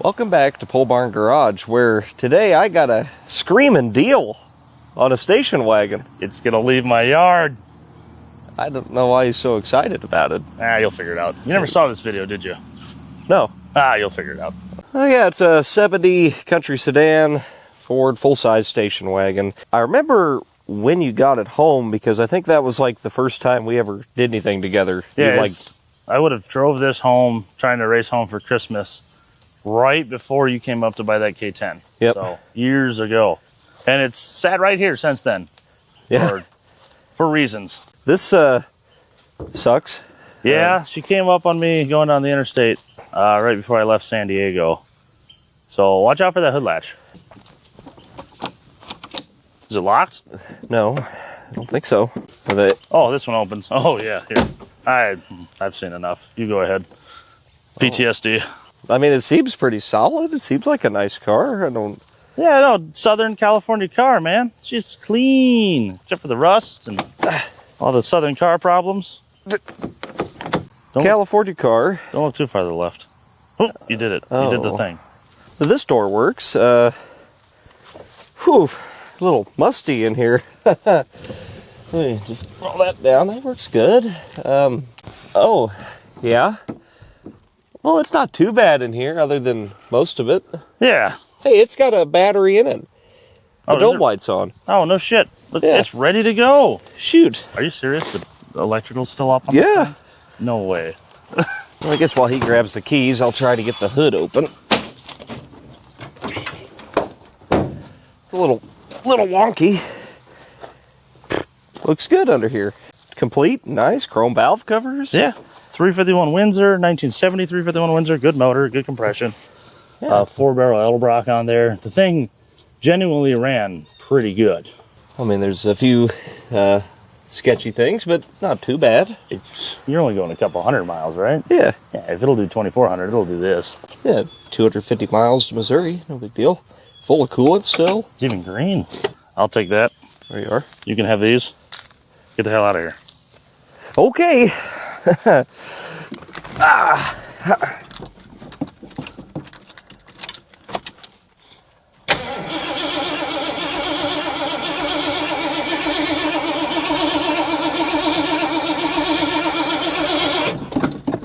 Welcome back to Pole Barn Garage, where today I got a screaming deal on a station wagon. It's gonna leave my yard. I don't know why he's so excited about it. You'll figure it out. You never saw this video, did you? No. You'll figure it out. Oh yeah, it's a 70 Country Sedan Ford full-size station wagon. I remember when you got it home because I think that was like the first time we ever did anything together. Yeah, I would have drove this home, trying to race home for Christmas, right before you came up to buy that K10. Yep. So, years ago. And it's sat right here since then. Yeah. For reasons. This sucks. Yeah, she came up on me going down the interstate right before I left San Diego. So watch out for that hood latch. Is it locked? No, I don't think so. Oh, this one opens. Oh yeah, here. I've seen enough. You go ahead. PTSD. I mean, it seems pretty solid. It seems like a nice car. Yeah, no, Southern California car, man. It's just clean, except for the rust and all the Southern car problems. California car. Don't look too far to the left. Oh, you did it. You did the thing. This door works. Whew, a little musty in here. Let me just roll that down. That works good. Oh, yeah. Well, it's not too bad in here, other than most of it. Yeah. Hey, it's got a battery in it. The dome light's on. Oh, no shit. Look, yeah. It's ready to go. Shoot. Are you serious? The electrical's still up on this thing? No way. Well, I guess while he grabs the keys, I'll try to get the hood open. It's a little wonky. Looks good under here. Complete, nice, chrome valve covers. Yeah. 351 Windsor, 1970 351 Windsor. Good motor, good compression. Yeah. 4-barrel Edelbrock on there. The thing genuinely ran pretty good. I mean, there's a few sketchy things, but not too bad. You're only going a couple hundred miles, right? Yeah. Yeah, if it'll do 2,400, it'll do this. Yeah, 250 miles to Missouri, no big deal. Full of coolant still. It's even green. I'll take that. There you are. You can have these. Get the hell out of here. Okay.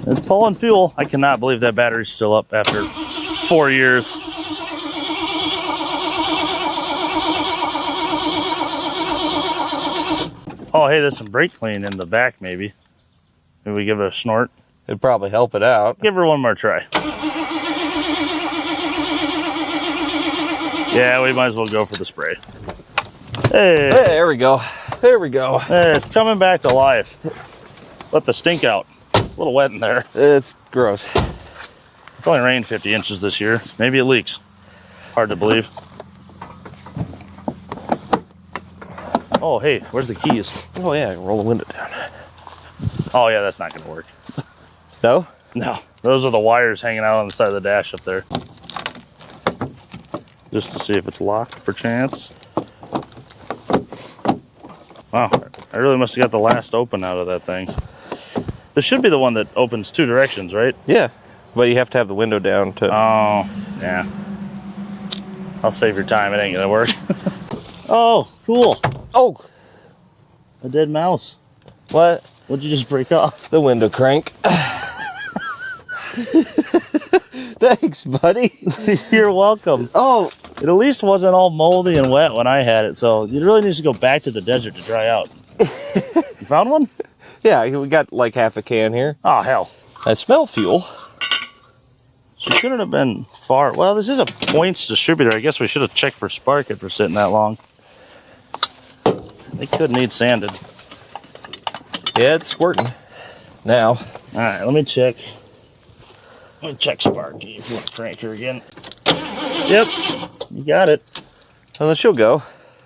It's pulling fuel. I cannot believe that battery's still up after 4 years. Oh, hey, there's some brake clean in the back, maybe. Maybe we give it a snort. It'd probably help it out. Give her one more try. Yeah, we might as well go for the spray. Hey, there we go. There we go. Hey, it's coming back to life. Let the stink out. It's a little wet in there. It's gross. It's only rained 50 inches this year. Maybe it leaks. Hard to believe. Oh, hey, where's the keys? Oh, yeah, roll the window down. Oh, yeah, that's not going to work. No? No. Those are the wires hanging out on the side of the dash up there. Just to see if it's locked, perchance. Wow, I really must have got the last open out of that thing. This should be the one that opens 2 directions, right? Yeah, but you have to have the window down to... Oh, yeah. I'll save your time. It ain't going to work. Oh, cool. Oh! A dead mouse. What? What'd you just break off? The window crank. Thanks, buddy. You're welcome. Oh, it at least wasn't all moldy and wet when I had it, so you really need to go back to the desert to dry out. You found one? Yeah, we got like half a can here. Oh, hell. I smell fuel. She shouldn't have been far. Well, this is a points distributor. I guess we should have checked for spark if we're sitting that long. They could need sanded. Yeah, it's squirting now. All right, let me check. Let me check Sparky if you want to crank her again. Yep, you got it. Well, then she'll go. All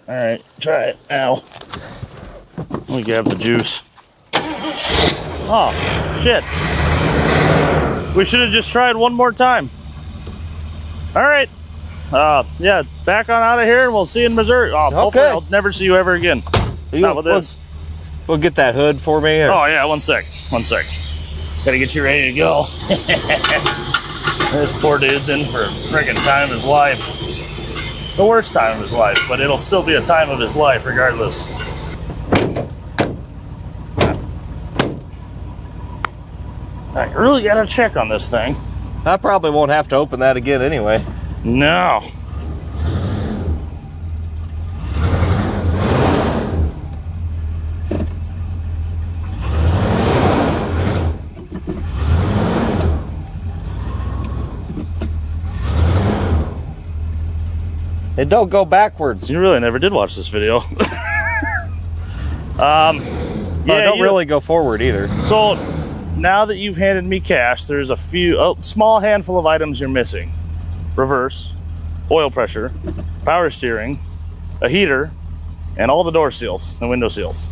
right, try it. Ow. Let me grab the juice. Oh, shit. We should have just tried one more time. All right. Yeah, back on out of here, and we'll see you in Missouri. Oh, hopefully I'll never see you ever again. Not with this. We'll get that hood for me. Oh, yeah, one sec. Gotta get you ready to go. This poor dude's in for a friggin' time of his life. The worst time of his life, but it'll still be a time of his life regardless. I really gotta check on this thing. I probably won't have to open that again anyway. No. It don't go backwards. You really never did watch this video. I don't really go forward either. So now that you've handed me cash, there's a small handful of items you're missing. Reverse, oil pressure, power steering, a heater, and all the door seals and window seals.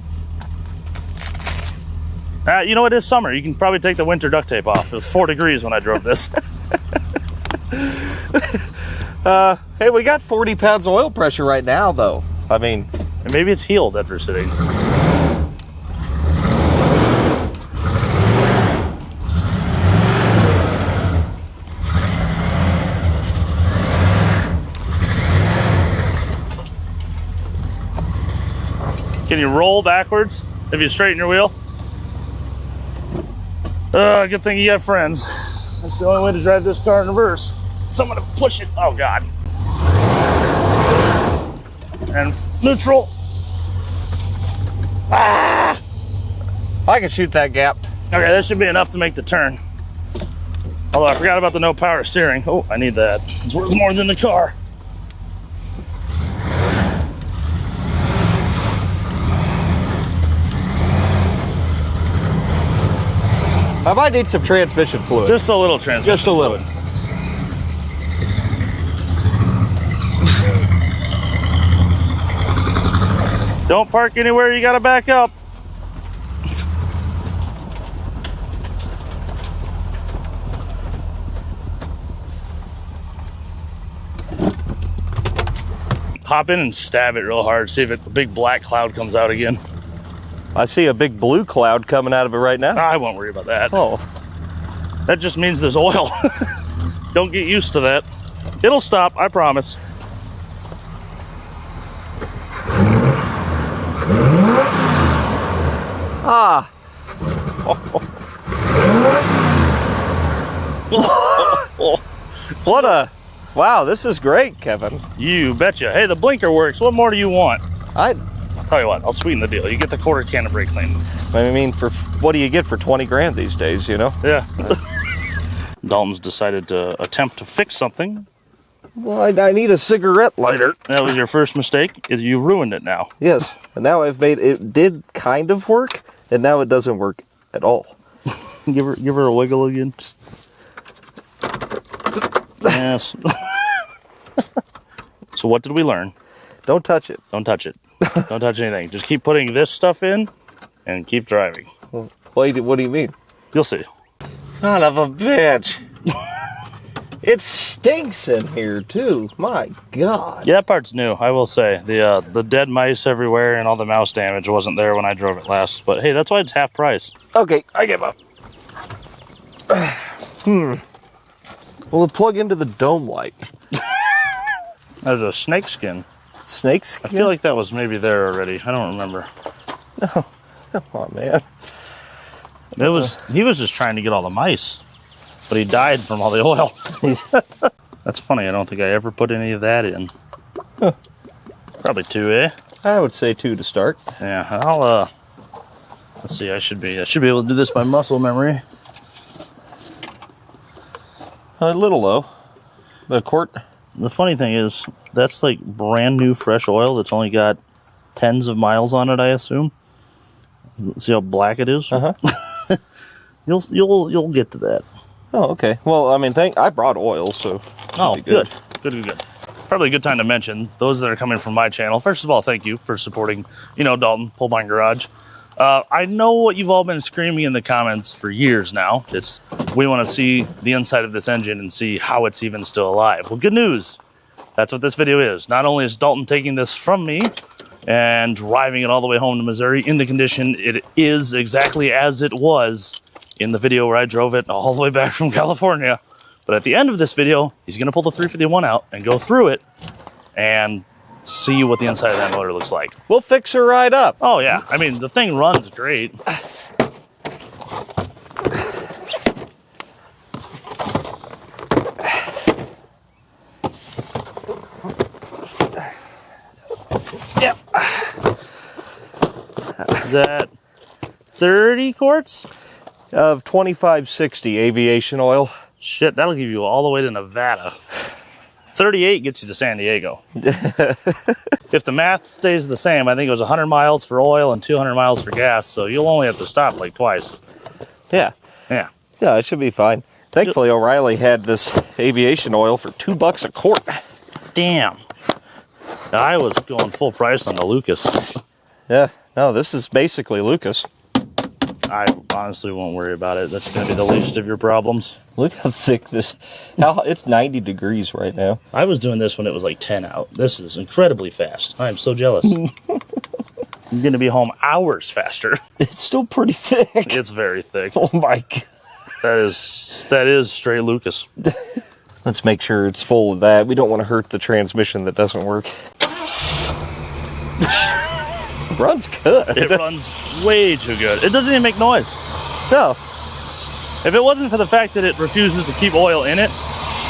You know, it is summer. You can probably take the winter duct tape off. It was 4 degrees when I drove this. Hey, we got 40 pounds of oil pressure right now, though. I mean, And maybe it's healed after sitting. Can you roll backwards if you straighten your wheel? Good thing you got friends. That's the only way to drive this car in reverse. Someone to push it. Oh, God. And neutral. Ah! I can shoot that gap. Okay, that should be enough to make the turn. Although I forgot about the no power steering. Oh, I need that. It's worth more than the car. I might need some transmission fluid. Just a little transmission. Just a little. Don't park anywhere you gotta back up. Hop in and stab it real hard. See if a big black cloud comes out again. I see a big blue cloud coming out of it right now. I won't worry about that. Oh. That just means there's oil. Don't get used to that. It'll stop, I promise. Ah. What a... Wow, this is great, Kevin. You betcha. Hey, the blinker works. What more do you want? I'll Tell you what, I'll sweeten the deal. You get the quarter can of brake clean. I mean, for what do you get for 20 grand these days, you know? Yeah. Dalton's decided to attempt to fix something. Well, I need a cigarette lighter. That was your first mistake, is you've ruined it now. Yes, and now I've made it did kind of work, and now it doesn't work at all. Give her a wiggle again. Yes. So what did we learn? Don't touch it. Don't touch it. Don't touch anything. Just keep putting this stuff in and keep driving. Well, what do you mean? You'll see. Son of a bitch. It stinks in here too. My God. Yeah, that part's new, I will say. The dead mice everywhere and all the mouse damage wasn't there when I drove it last. But hey, that's why it's half price. Okay, I give up. Will it plug into the dome light? There's a snake skin. Snake skin? I feel like that was maybe there already. I don't remember. No. Come on, man. He was just trying to get all the mice. But he died from all the oil. That's funny. I don't think I ever put any of that in. Huh. Probably 2, eh? I would say 2 to start. Yeah, let's see, I should be able to do this by muscle memory. A little low. But a quart. The funny thing is, that's like brand new fresh oil that's only got tens of miles on it, I assume. See how black it is? Uh-huh. You'll get to that. Oh, okay. Well, I mean, I brought oil, so. Oh, good. Good. Probably a good time to mention those that are coming from my channel. First of all, thank you for supporting, Dalton, Pull Mine Garage. I know what you've all been screaming in the comments for years now. We want to see the inside of this engine and see how it's even still alive. Well, good news. That's what this video is. Not only is Dalton taking this from me and driving it all the way home to Missouri in the condition it is exactly as it was in the video where I drove it all the way back from California, But at the end of this video, he's going to pull the 351 out and go through it and see what the inside of that motor looks like. We'll fix her right up. Oh, yeah. I mean, the thing runs great. Yep. Is that 30 quarts? Of 2560 aviation oil. Shit, that'll give you all the way to Nevada. 38 gets you to San Diego. If the math stays the same, I think it was 100 miles for oil and 200 miles for gas, so you'll only have to stop like twice. Yeah. Yeah. Yeah, it should be fine. Thankfully, O'Reilly had this aviation oil for $2 a quart. Damn. I was going full price on the Lucas. Yeah, no, this is basically Lucas. I honestly won't worry about it. That's going to be the least of your problems. Look how thick this, it's 90 degrees right now. I was doing this when it was like 10 out. This is incredibly fast. I am so jealous. I'm going to be home hours faster. It's still pretty thick. It's very thick. Oh my God. That is straight Lucas. Let's make sure it's full of that. We don't want to hurt the transmission that doesn't work. Runs good. It runs way too good. It doesn't even make noise. No. If it wasn't for the fact that it refuses to keep oil in it,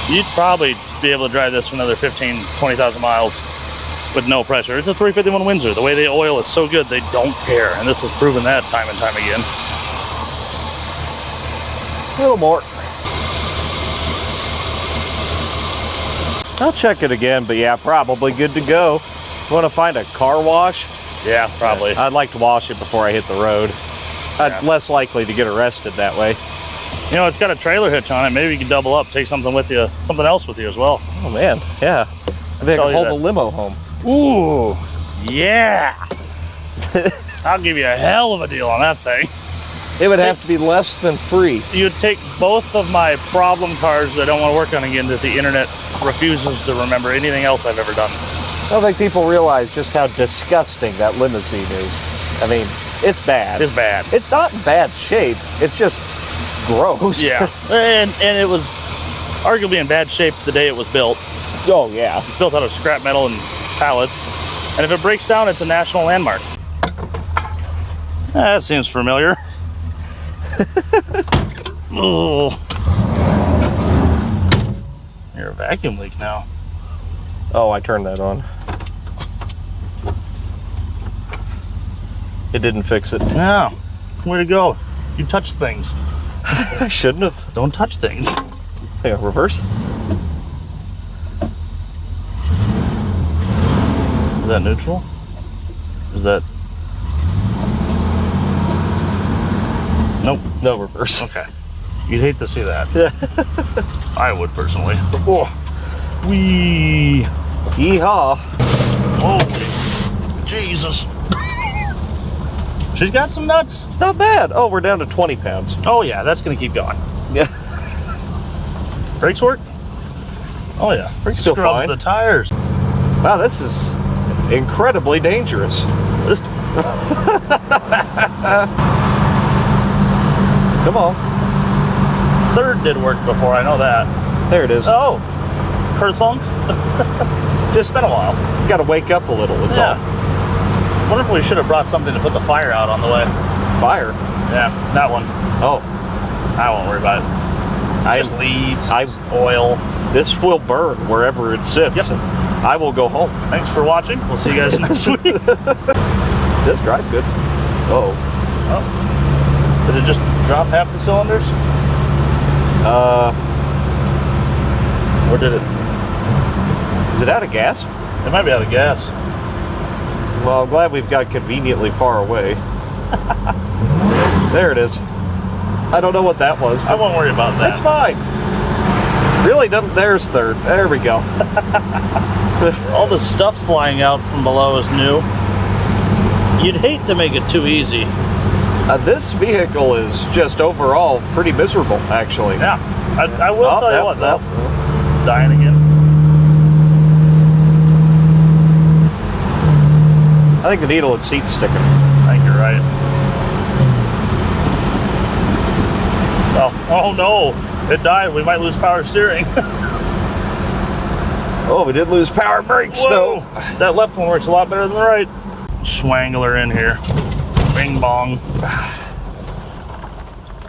you'd probably be able to drive this for another 15, 20,000 miles with no pressure. It's a 351 Windsor. The way they oil is so good, they don't care. And this has proven that time and time again. A little more. I'll check it again, but yeah, probably good to go. You want to find a car wash? Yeah, probably. I'd like to wash it before I hit the road. Yeah. Less likely to get arrested that way. You know, it's got a trailer hitch on it. Maybe you can double up, take something with you, something else with you as well. Oh man, yeah. I think I can hold a limo home. Ooh, yeah. I'll give you a hell of a deal on that thing. It would have to be less than free. You'd take both of my problem cars that I don't want to work on again that the internet refuses to remember anything else I've ever done. I don't think people realize just how disgusting that limousine is. I mean, it's bad. It's bad. It's not in bad shape. It's just gross. Yeah. and it was arguably in bad shape the day it was built. Oh, yeah. It's built out of scrap metal and pallets. And if it breaks down, it's a national landmark. That seems familiar. Oh. You're a vacuum leak now. Oh, I turned that on. It didn't fix it. Yeah. Way to go. You touched things. I shouldn't have. Don't touch things. Hang on, reverse. Is that neutral? Is that... Nope. No reverse. Okay. You'd hate to see that. Yeah. I would personally. Oh. Wee. Yeehaw. Holy Jesus. She's got some nuts. It's not bad. Oh, we're down to 20 pounds. Oh yeah, that's gonna keep going. Yeah. Brakes work? Oh yeah. Brakes Still scrubs fine. the tires. Wow, this is incredibly dangerous. Come on. Third did work before, I know that. There it is. Oh. Kerthunk? Just Been a while. It's got to wake up a little, that's all. Wonder if we should have brought something to put the fire out on the way. Fire. Yeah, that one. Oh. I won't worry about it. Just leaves, oil. This will burn wherever it sits. Yep. And I will go home. Thanks for watching. We'll see you guys next week. This drive good. Oh. Did it just drop half the cylinders? Or did it? Is it out of gas? It might be out of gas. Well, I'm glad we've got conveniently far away. There it is. I don't know what that was. I won't worry about that. That's fine. Really doesn't. There's third. There we go. All the stuff flying out from below is new. You'd hate to make it too easy. This vehicle is just overall pretty miserable, actually. Yeah, I will tell you what, though. It's dying again. I think the needle and seat's sticking. I think you're right. Oh no. It died. We might lose power steering. Oh, we did lose power brakes, though. That left one works a lot better than the right. Schwangler in here. Bing bong.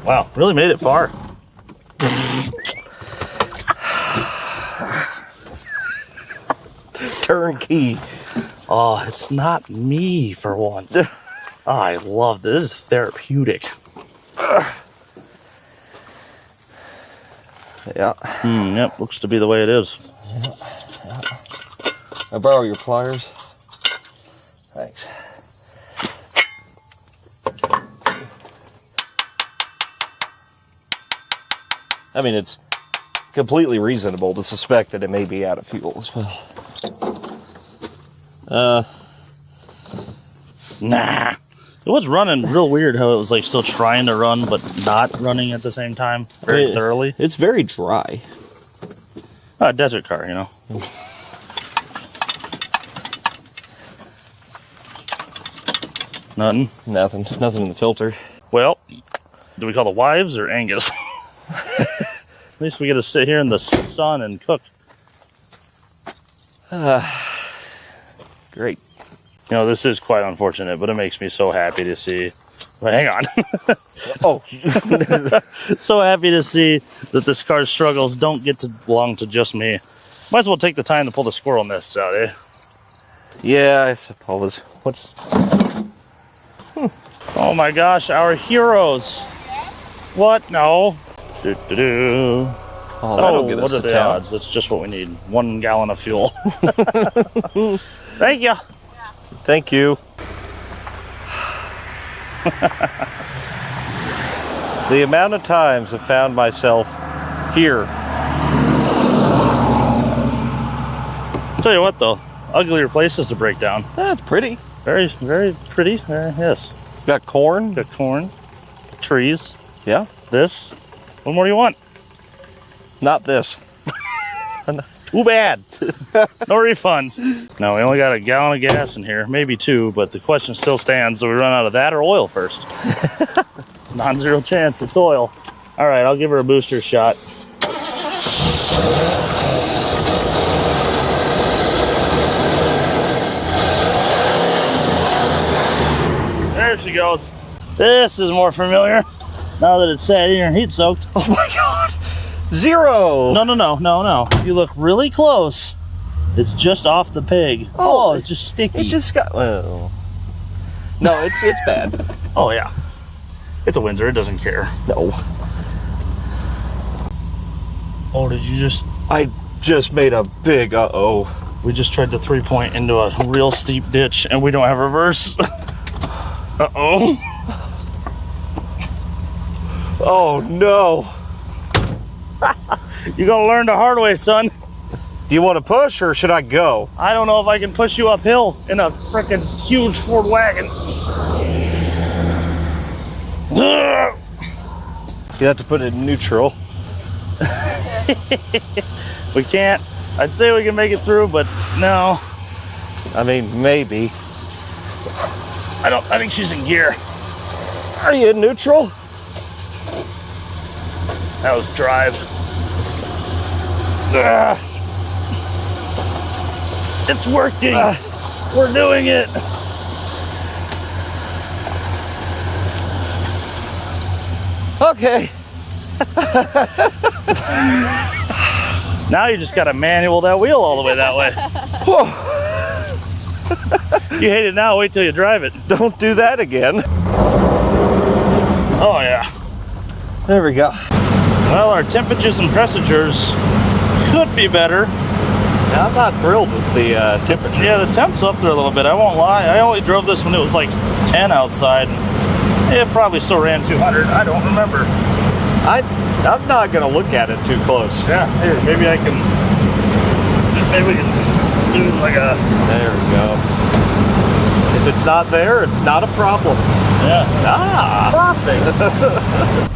Wow, really made it far. Turnkey. Oh, it's not me for once. Oh, I love this. This is therapeutic. Yeah. Yep, looks to be the way it is. I borrow your pliers. Thanks. I mean, it's completely reasonable to suspect that it may be out of fuel as well. Nah. It was running real weird how it was like still trying to run, but not running at the same time very thoroughly. It's very dry. Oh, a desert car, you know. Nothing. Nothing in the filter. Well, do we call the wives or Angus? At least we get to sit here in the sun and cook. Great. You know, this is quite unfortunate, but it makes me so happy to see. But hang on. Oh. So happy to see that this car's struggles don't get to belong to just me. Might as well take the time to pull the squirrel nests out, eh? Yeah, I suppose. What's... Oh my gosh, our heroes. What? No. Do-do-do. Oh, that'll get us what are to the town. odds? That's just what we need. 1 gallon of fuel. Thank you. Thank you. The amount of times I've found myself here. Tell you what though, uglier places to break down. That's pretty. Very, very pretty. Yes. Got corn. Got corn, trees, Yeah. this. What more do you want? Not this. Too bad. No refunds. No, we only got a gallon of gas in here, maybe 2, but the question still stands, do we run out of that or oil first? Non-zero chance, it's oil. All right, I'll give her a booster shot. There she goes. This is more familiar now that it's sat here and heat soaked. Oh my God. 0. No. If you look really close, it's just off the pig. Oh, it's just sticky. It just got... Well... No, it's bad. Oh, yeah. It's a Windsor. It doesn't care. No. Oh, did you just... I just made a big uh-oh. We just tried to 3-point into a real steep ditch, and we don't have reverse. Uh-oh. Oh, no. You gotta learn the hard way, son. Do you want to push, or should I go? I don't know if I can push you uphill in a freaking huge Ford Wagon. You have to put it in neutral. We can't. I'd say we can make it through, but no. I mean, maybe. I think she's in gear. Are you in neutral? That was drive. Ugh. It's working. We're doing it. Okay. Now you just gotta manual that wheel all the way that way. You hate it now, wait till you drive it. Don't do that again. Oh yeah. There we go. Well, our temperatures and pressures could be better. Now, I'm not thrilled with the temperature. Yeah, the temp's up there a little bit, I won't lie. I only drove this when it was like 10 outside. It probably still ran 200, I don't remember. I'm not gonna look at it too close. Yeah, here, maybe we can do like a... There we go. If it's not there, it's not a problem. Yeah. Ah, Perfect.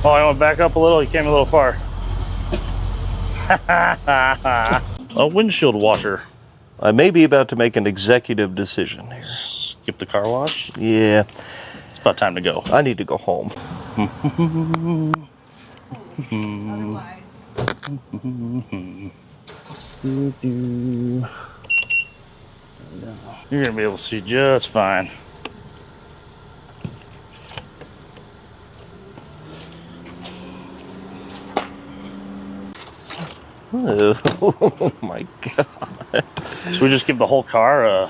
Oh, I went back up a little. You came a little far. A windshield washer. I may be about to make an executive decision here. Skip the car wash. Yeah. It's about time to go. I need to go home. You're gonna be able to see just fine. Oh my god. So we just give the whole car a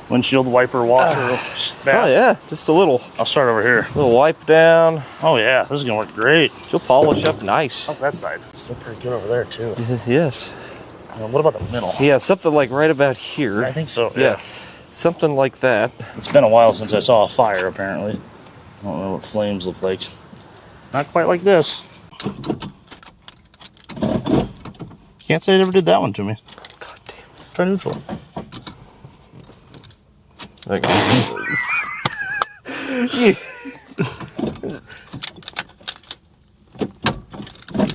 windshield wiper washer bath? Oh yeah, just a little I'll start over here. little wipe down. Oh yeah, this is gonna work great. She'll polish up nice. How's that side? Still pretty good over there too. Yes. What about the middle? Yeah, something like right about here. I think so. Yeah. Something like that. It's been a while since I saw a fire, apparently. I don't know what flames look like. Not quite like this. Can't say I ever did that one to me. God damn. Try neutral.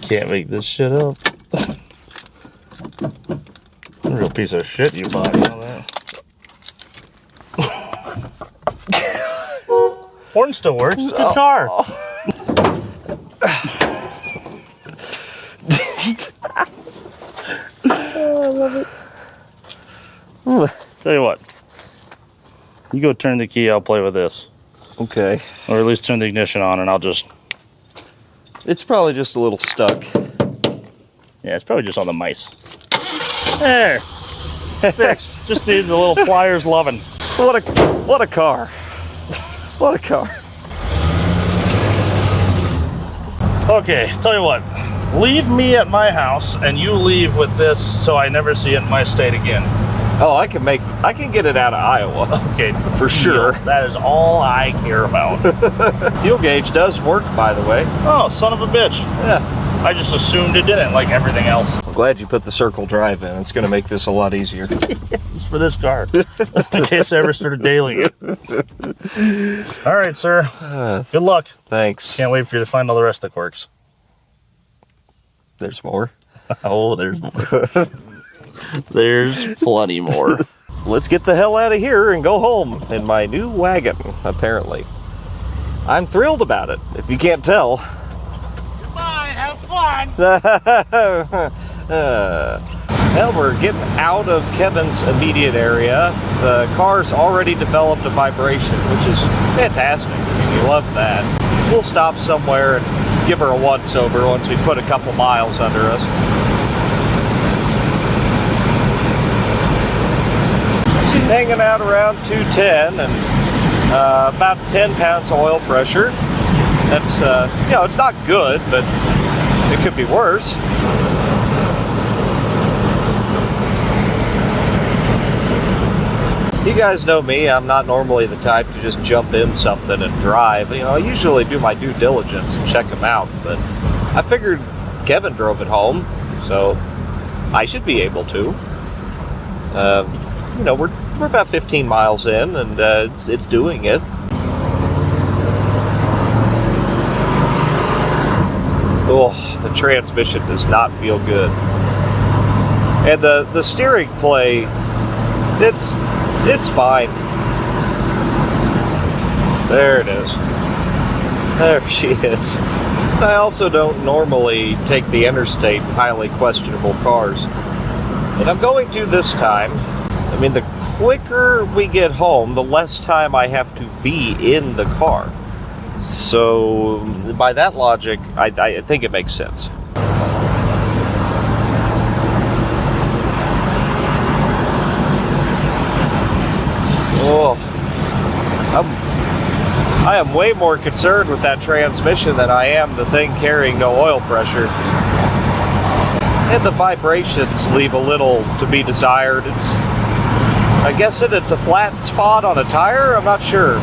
Can't make this shit up. Real piece of shit, you body on that. Horn still works. It's a good car. I love it. Tell you what. You go turn the key, I'll play with this. Okay. Or at least turn the ignition on and I'll just... It's probably just a little stuck. Yeah, it's probably just on the mice. There. Fixed. Just need the little pliers loving. What a car. What a car. Okay, tell you what. Leave me at my house and you leave with this so I never see it in my state again. Oh, I can get it out of Iowa. Okay, for sure. That is all I care about. Fuel gauge does work, by the way. Oh, son of a bitch. Yeah. I just assumed it didn't, like everything else. I'm glad you put the circle drive in. It's going to make this a lot easier. It's for this car. In case I ever started dailing it. All right, sir. Good luck. Thanks. Can't wait for you to find all the rest of the quirks. There's more. Oh, there's more. There's plenty more. Let's get the hell out of here and go home in my new wagon, apparently. I'm thrilled about it, if you can't tell. Goodbye, have fun. Well, we're getting out of Kevin's immediate area. The car's already developed a vibration, which is fantastic. I mean, you love that. We'll stop somewhere and give her a once-over once we put a couple miles under us. She's hanging out around 210 and about 10 pounds of oil pressure. That's, you know, it's not good, but it could be worse. You guys know me, I'm not normally the type to just jump in something and drive. You know, I usually do my due diligence and check them out, but I figured Kevin drove it home, so I should be able to. You know, we're about 15 miles in, and it's doing it. Oh, the transmission does not feel good. And the steering play, it's fine. There it is. There she is. I also don't normally take the interstate in highly questionable cars. And I'm going to this time. I mean, the quicker we get home, the less time I have to be in the car. So, by that logic, I think it makes sense. Oh, I am way more concerned with that transmission than I am the thing carrying no oil pressure. And the vibrations leave a little to be desired. I guess it's a flat spot on a tire? I'm not sure.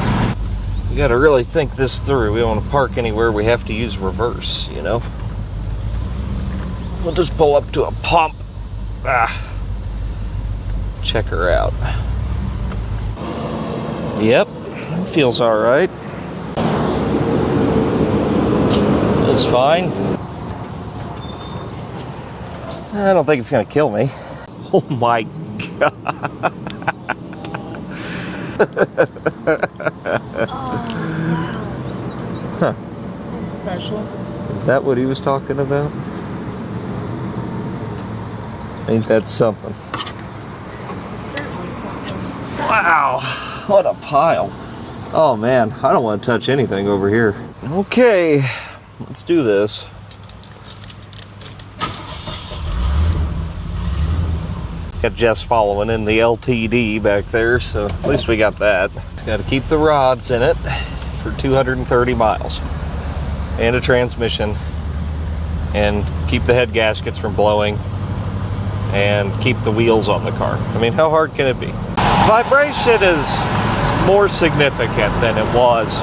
We gotta really think this through. We don't want to park anywhere we have to use reverse, you know? We'll just pull up to a pump. Check her out. Yep, that feels all right. is fine. I don't think it's going to kill me. Oh my God. Oh, wow. Huh. That's special. Is that what he was talking about? Ain't that something? It's certainly something. Wow, what a pile. Oh man, I don't want to touch anything over here. Okay, let's do this. Got Jess following in the LTD back there, so at least we got that. It's got to keep the rods in it for 230 miles. And a transmission. And keep the head gaskets from blowing. And keep the wheels on the car. I mean, how hard can it be? Vibration is more significant than it was.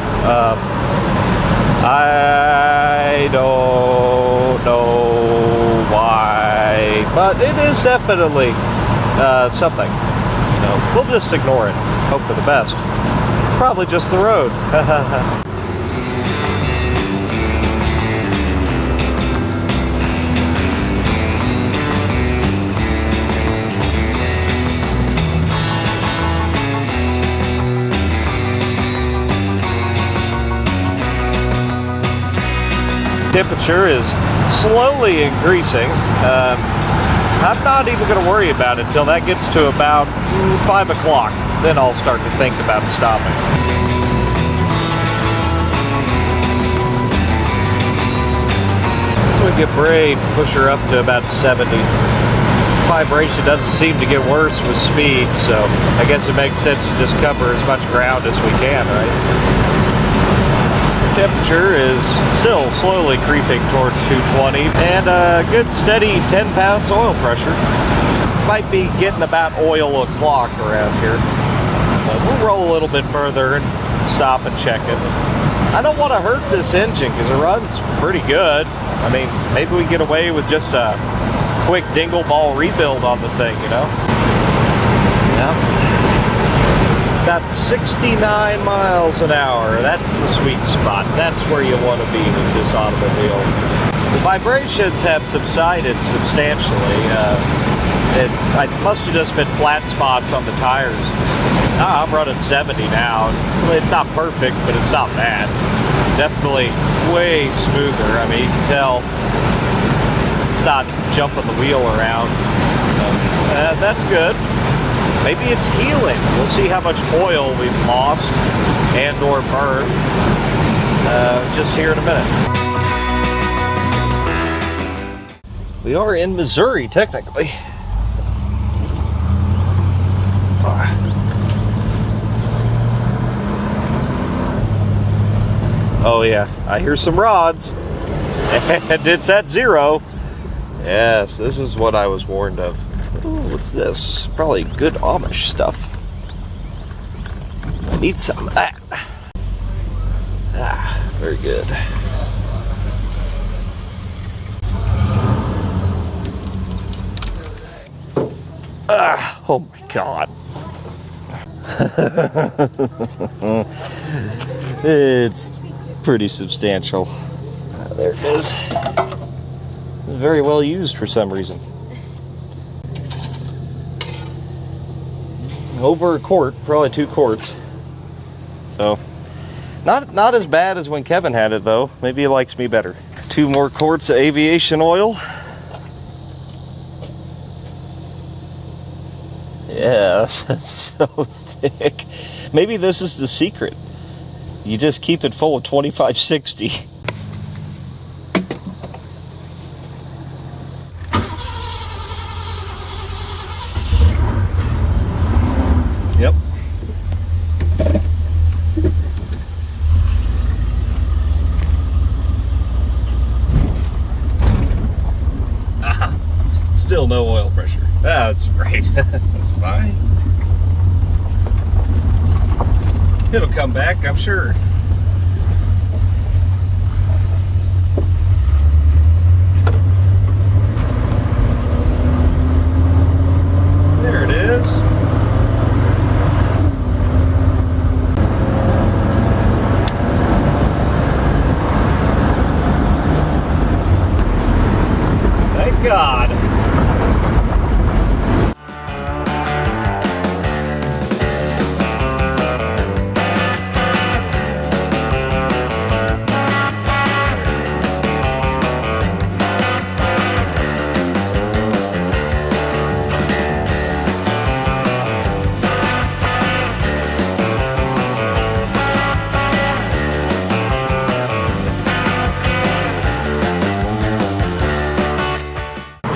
I don't know why, but it is definitely something. So we'll just ignore it. Hope for the best. It's probably just the road. Temperature is slowly increasing. I'm not even going to worry about it until that gets to about 5 o'clock. Then I'll start to think about stopping. We get brave, push her up to about 70. Vibration doesn't seem to get worse with speed, so I guess it makes sense to just cover as much ground as we can, right? Temperature is still slowly creeping towards 220 and a good steady 10 pounds oil pressure. Might be getting about oil o'clock around here. But we'll roll a little bit further and stop and check it. I don't want to hurt this engine because it runs pretty good. I mean, maybe we get away with just a quick dingle ball rebuild on the thing, you know? Yeah. About 69 miles an hour. That's the sweet spot. That's where you want to be with this automobile. The vibrations have subsided substantially. I must have just been flat spots on the tires. I'm running 70 now. It's not perfect, but it's not bad. Definitely way smoother. I mean, you can tell it's not jumping the wheel around. That's good. Maybe it's healing. We'll see how much oil we've lost and or burned just here in a minute. We are in Missouri, technically. Oh yeah, I hear some rods. And it's at 0. Yes, this is what I was warned of. Ooh, what's this? Probably good Amish stuff. I need some of that. Ah, very good. Ah, oh my God. It's pretty substantial. There it is. Very well used for some reason. Over a quart, probably 2 quarts. So, not as bad as when Kevin had it though. Maybe he likes me better. 2 more quarts of aviation oil. Yes, it's so thick. Maybe this is the secret. You just keep it full of 2560. Yep. Still no oil pressure. That's great. That's fine. It'll come back, I'm sure. There it is.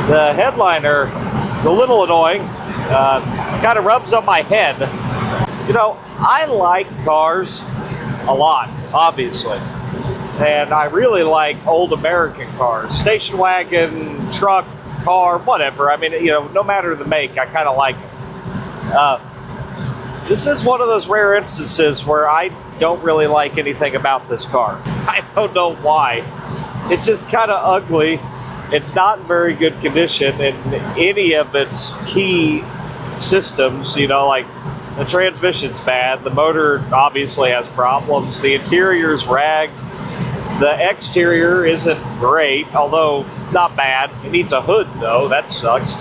The headliner is a little annoying. Kind of rubs on my head. You know, I like cars a lot, obviously. And I really like old American cars. Station wagon, truck, car, whatever. I mean, you know, no matter the make, I kind of like it. This is one of those rare instances where I don't really like anything about this car. I don't know why. It's just kind of ugly. It's not in very good condition in any of its key systems. You know, like the transmission's bad. The motor obviously has problems. The interior's ragged. The exterior isn't great, although not bad. It needs a hood, though. That sucks.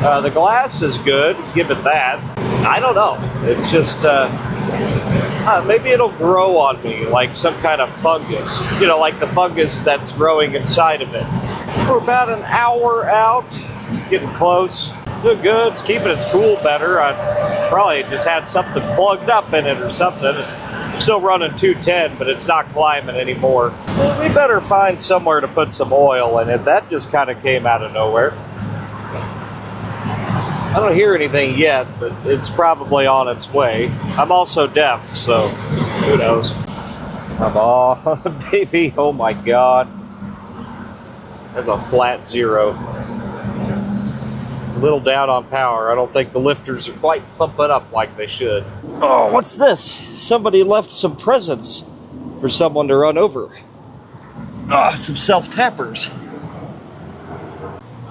The glass is good. Give it that. I don't know. It's just, maybe it'll grow on me like some kind of fungus. You know, like the fungus that's growing inside of it. We're about an hour out. Getting close. Doing good. It's keeping its cool better. I probably just had something plugged up in it or something. Still running 210, but it's not climbing anymore. Well, we better find somewhere to put some oil in it. That just kind of came out of nowhere. I don't hear anything yet, but it's probably on its way. I'm also deaf, so who knows? Come on, baby. Oh my God. That's a flat 0. A little down on power. I don't think the lifters are quite pumping up like they should. Oh, what's this? Somebody left some presents for someone to run over. Ah, some self-tappers.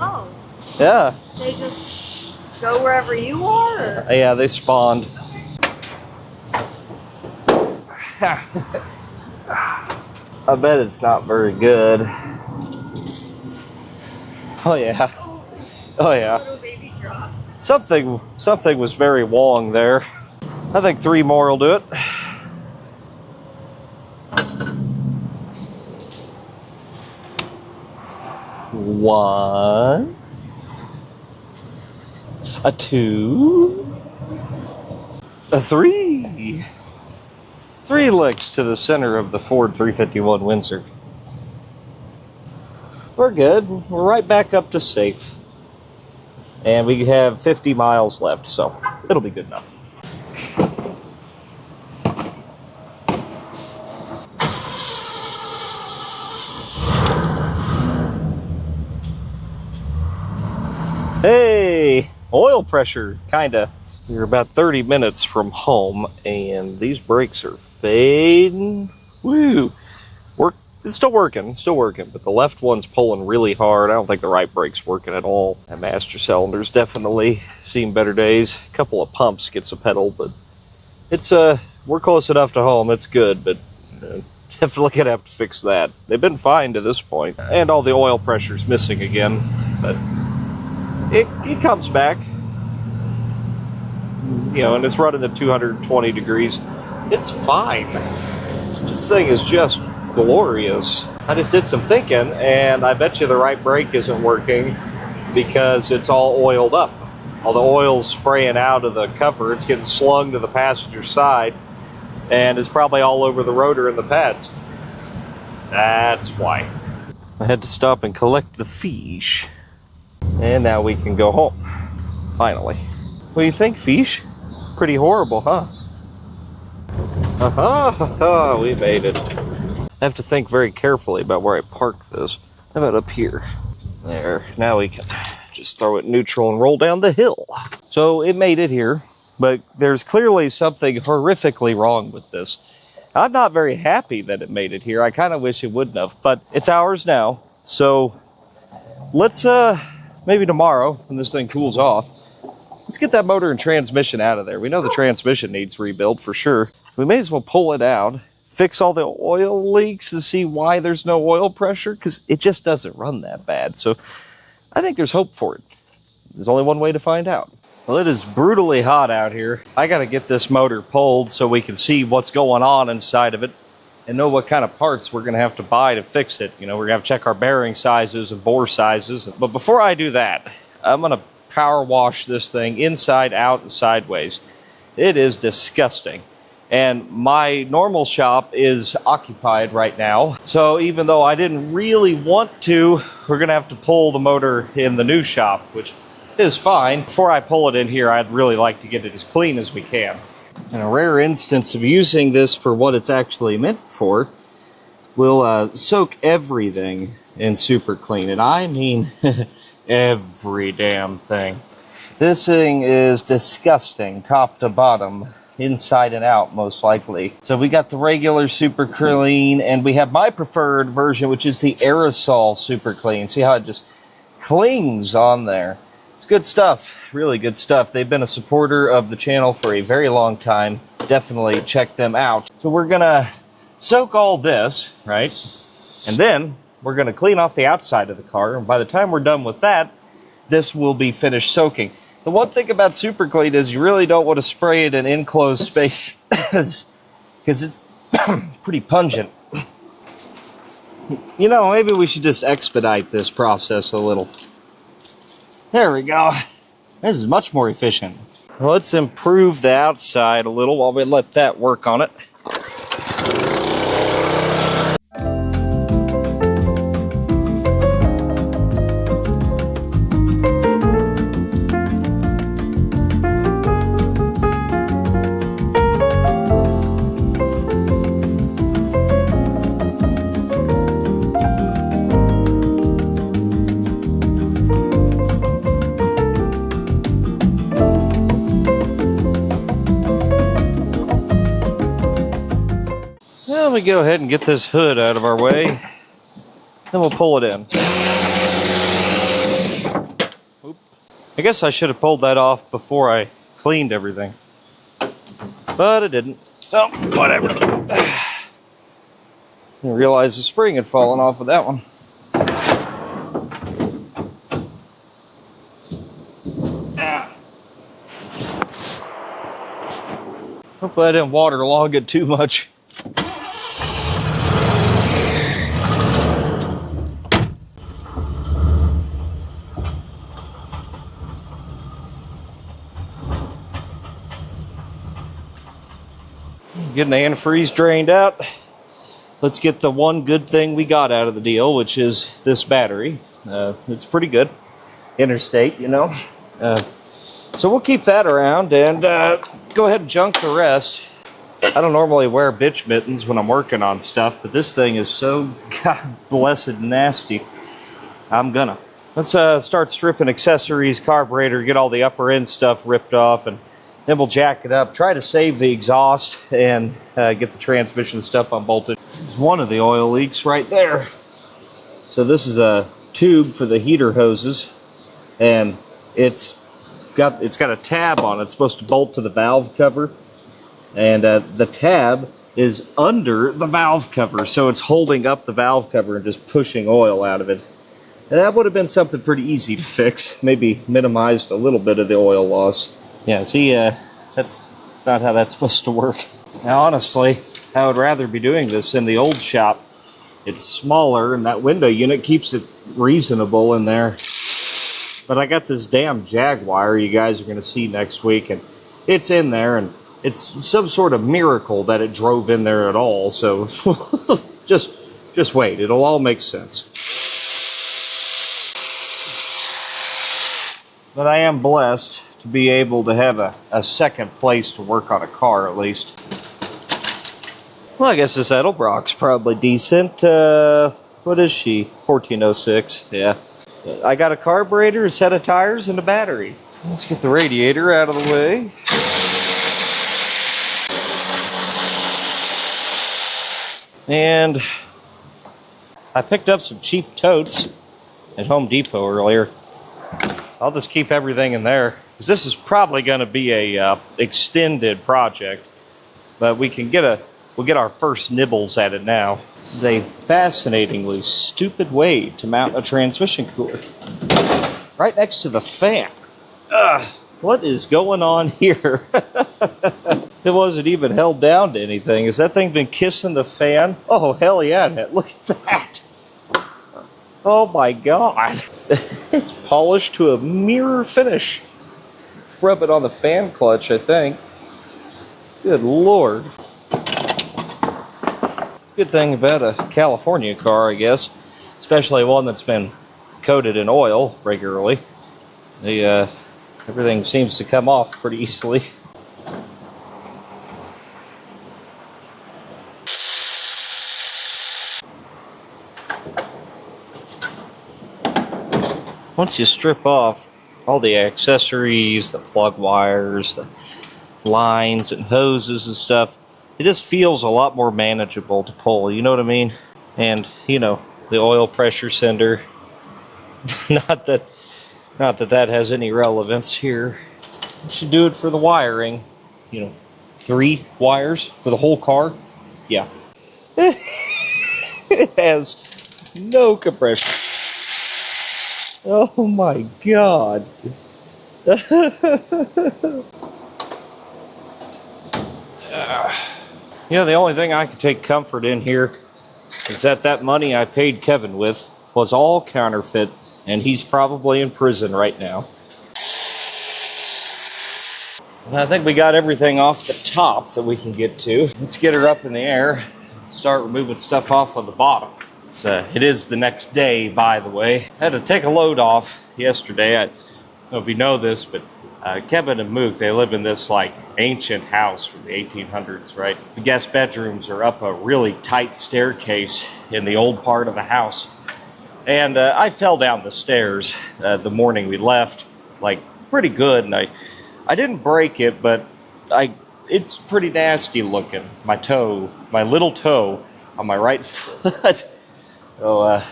Oh, Yeah. they just go wherever you are? Or? Yeah, they spawned. I bet it's not very good. Oh yeah. Oh yeah. Little baby drop. Something was very wrong there. I think 3 more will do it. One. A 2. A 3. 3 licks to the center of the Ford 351 Windsor. We're good. We're right back up to safe. And we have 50 miles left, so it'll be good enough. Hey, oil pressure, kinda. We're about 30 minutes from home, and these brakes are fading. Woo! It's still working, but the left one's pulling really hard. I don't think the right brake's working at all. That master cylinder's definitely seen better days. A couple of pumps gets a pedal, but it's we're close enough to home. It's good, but definitely gonna have to fix that. They've been fine to this point, and all the oil pressure's missing again, but it comes back. You know, and it's running at 220 degrees. It's fine. This thing is just glorious. I just did some thinking, and I bet you the right brake isn't working because it's all oiled up. All the oil's spraying out of the cover. It's getting slung to the passenger side, and it's probably all over the rotor and the pads. That's why. I had to stop and collect the fish, and now we can go home. Finally. What do you think, fish? Pretty horrible, huh? We made it. I have to think very carefully about where I park this. How about up here? There. Now we can just throw it neutral and roll down the hill. So it made it here, but there's clearly something horrifically wrong with this. I'm not very happy that it made it here. I kind of wish it wouldn't have, but it's ours now. So let's, maybe tomorrow when this thing cools off, let's get that motor and transmission out of there. We know the transmission needs rebuild for sure. We may as well pull it out, fix all the oil leaks and see why there's no oil pressure, because it just doesn't run that bad. So I think there's hope for it. There's only one way to find out. Well, it is brutally hot out here. I got to get this motor pulled so we can see what's going on inside of it and know what kind of parts we're going to have to buy to fix it. You know, we're going to have to check our bearing sizes and bore sizes. But before I do that, I'm going to power wash this thing inside out and sideways. It is disgusting. And my normal shop is occupied right now. So even though I didn't really want to, we're gonna have to pull the motor in the new shop, which is fine. Before I pull it in here, I'd really like to get it as clean as we can. In a rare instance of using this for what it's actually meant for, we'll soak everything in super clean. And I mean every damn thing. This thing is disgusting, top to bottom. Inside and out, most likely. So we got the regular super clean, and we have my preferred version, which is the aerosol super clean. See how it just clings on there. It's good stuff, really good stuff. They've been a supporter of the channel for a very long time. Definitely check them out. So we're gonna soak all this, right? And then we're gonna clean off the outside of the car, and by the time we're done with that, this will be finished soaking. The one thing about super clean is you really don't want to spray it in enclosed space because it's pretty pungent. You know, maybe we should just expedite this process a little. There we go. This is much more efficient. Let's improve the outside a little while we let that work on it. Let me go ahead and get this hood out of our way, then we'll pull it in. Oop. I guess I should have pulled that off before I cleaned everything, but I didn't, so whatever. I didn't realize the spring had fallen off of that one. Hopefully I didn't waterlog it too much. Getting the antifreeze drained out. Let's get the one good thing we got out of the deal, which is this battery. It's pretty good. Interstate, you know. So we'll keep that around and go ahead and junk the rest. I don't normally wear bitch mittens when I'm working on stuff, but this thing is so god blessed nasty. I'm gonna. Let's start stripping accessories, carburetor, get all the upper end stuff ripped off, and then we'll jack it up, try to save the exhaust, and get the transmission stuff unbolted. There's one of the oil leaks right there. So this is a tube for the heater hoses, and it's got a tab on it. It's supposed to bolt to the valve cover, and the tab is under the valve cover, so it's holding up the valve cover and just pushing oil out of it. And that would have been something pretty easy to fix, maybe minimized a little bit of the oil loss. Yeah, see, that's not how that's supposed to work. Now, honestly, I would rather be doing this in the old shop. It's smaller, and that window unit keeps it reasonable in there. But I got this damn Jaguar you guys are going to see next week, and it's in there, and it's some sort of miracle that it drove in there at all, so just wait. It'll all make sense. But I am blessed to be able to have a second place to work on a car, at least. Well, I guess this Edelbrock's probably decent. What is she? 1406, yeah. I got a carburetor, a set of tires, and a battery. Let's get the radiator out of the way. And I picked up some cheap totes at Home Depot earlier. I'll just keep everything in there, because this is probably going to be a extended project, but we'll get our first nibbles at it now. This is a fascinatingly stupid way to mount a transmission cooler. Right next to the fan. What is going on here? It wasn't even held down to anything. Has that thing been kissing the fan? Oh, hell yeah, look at that. Oh my god. It's polished to a mirror finish. Rub it on the fan clutch, I think. Good Lord. Good thing about a California car, I guess, especially one that's been coated in oil regularly. Everything seems to come off pretty easily. Once you strip off all the accessories, the plug wires, the lines and hoses and stuff, it just feels a lot more manageable to pull, you know what I mean? And, you know, the oil pressure sender, not that that has any relevance here. You should do it for the wiring, you know, 3 wires for the whole car. Yeah. It has no compression. Oh my God. Yeah, the only thing I can take comfort in here is that money I paid Kevin with was all counterfeit, and he's probably in prison right now. And I think we got everything off the top that we can get to. Let's get her up in the air and start removing stuff off of the bottom. It is the next day, by the way. I had to take a load off yesterday. I don't know if you know this, but Kevin and Mook, they live in this like ancient house from the 1800s, right? The guest bedrooms are up a really tight staircase in the old part of the house. And I fell down the stairs the morning we left, like pretty good. And I didn't break it, but it's pretty nasty looking. My little toe on my right foot. So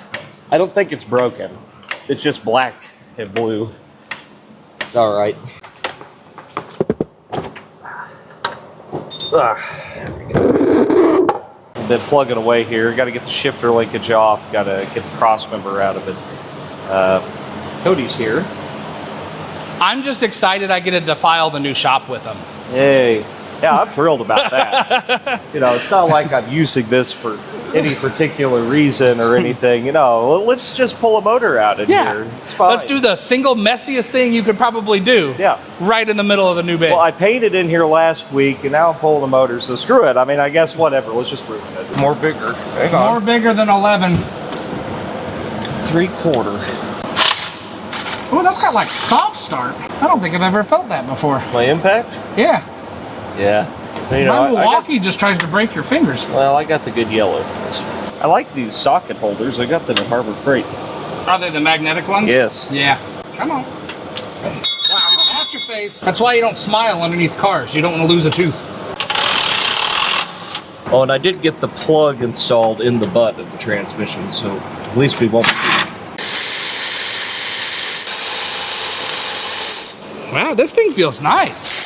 I don't think it's broken. It's just black and blue. It's all right. There we go. I've been plugging away here. Got to get the shifter linkage off. Got to get the cross member out of it. Cody's here. I'm just excited I get to defile the new shop with him. Hey, yeah, I'm thrilled about that. You know, it's not like I'm using this for any particular reason or anything. You know, let's just pull a motor out in here. It's fine. Let's do the single messiest thing you could probably do. Yeah. Right in the middle of the new bay. Well, I painted in here last week, and now I'm pulling the motor, so screw it. I mean, I guess whatever. Let's just ruin it. More bigger. Hang on. More bigger than 11. 3/4. Oh, that's got like soft start. I don't think I've ever felt that before. My impact? Yeah. Yeah. You know, My Milwaukee just tries to break your fingers. Well, I got the good yellow ones. I like these socket holders. I got them at Harbor Freight. Are they the magnetic ones? Yes. Yeah. Come on. Wow, off your face. That's why you don't smile underneath cars. You don't want to lose a tooth. Oh, and I did get the plug installed in the butt of the transmission, so at least we won't. Wow, this thing feels nice.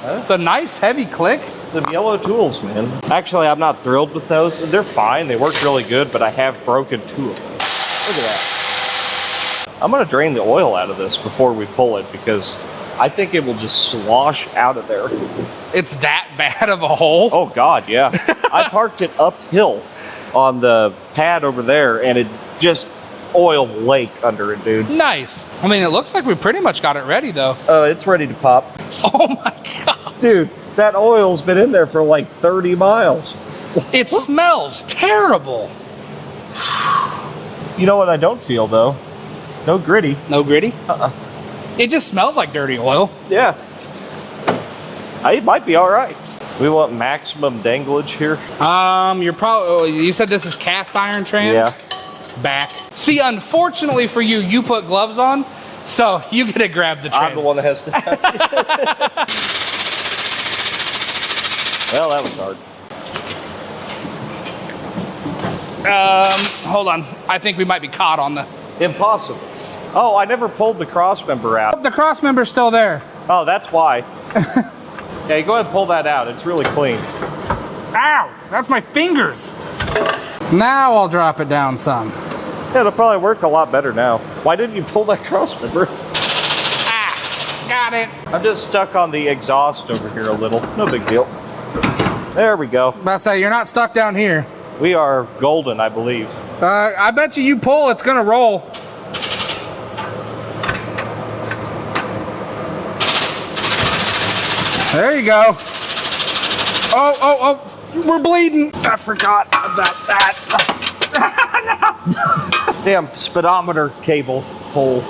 It's a nice heavy click. Some yellow tools, man. Actually, I'm not thrilled with those. They're fine. They work really good, but I have broken 2 of them. Look at that. I'm going to drain the oil out of this before we pull it because I think it will just slosh out of there. It's that bad of a hole? Oh, God, yeah. I parked it uphill on the pad over there, and it just oil lake under it, dude. Nice. I mean, it looks like we pretty much got it ready, though. It's ready to pop. Oh, my God. Dude, that oil's been in there for like 30 miles. It smells terrible. You know what I don't feel, though? No gritty. No gritty? It just smells like dirty oil. Yeah. It might be all right. We want maximum danglage here. You said this is cast iron trans? Yeah. Back. See, unfortunately for you, you put gloves on, so you get to grab the trans. I'm the one that has to touch it. Well, that was hard. Hold on. I think we might be caught on the... Impossible. Oh, I never pulled the cross member out. The cross member's still there. Oh, that's why. Yeah, you go ahead and pull that out. It's really clean. Ow! That's my fingers. Now I'll drop it down some. Yeah, it'll probably work a lot better now. Why didn't you pull that cross member? Ah! Got it. I'm just stuck on the exhaust over here a little. No big deal. There we go. About to say, you're not stuck down here. We are golden, I believe. I bet you pull, it's gonna roll. There you go. Oh, we're bleeding. I forgot about that. Damn speedometer cable hole.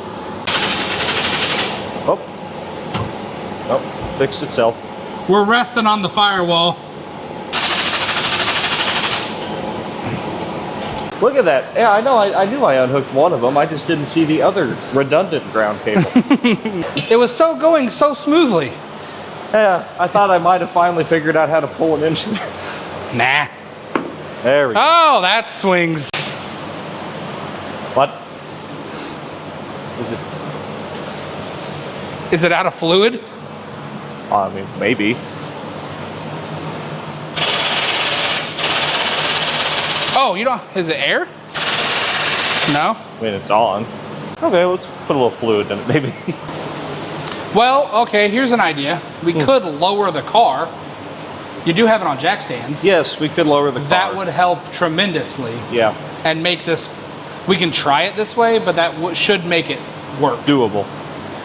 Oh, fixed itself. We're resting on the firewall. Look at that. Yeah, I know. I knew I unhooked one of them. I just didn't see the other redundant ground cable. It was going so smoothly. Yeah, I thought I might have finally figured out how to pull an engine. Nah. There we go. Oh, that swings. What? Is it? Is it out of fluid? I mean, maybe. Oh, you don't. Is it air? No. I mean, it's on. Okay, let's put a little fluid in it, maybe. Well, okay, here's an idea. We could lower the car. You do have it on jack stands. Yes, we could lower the car. That would help tremendously. Yeah. And make this, we can try it this way, but that should make it work. Doable.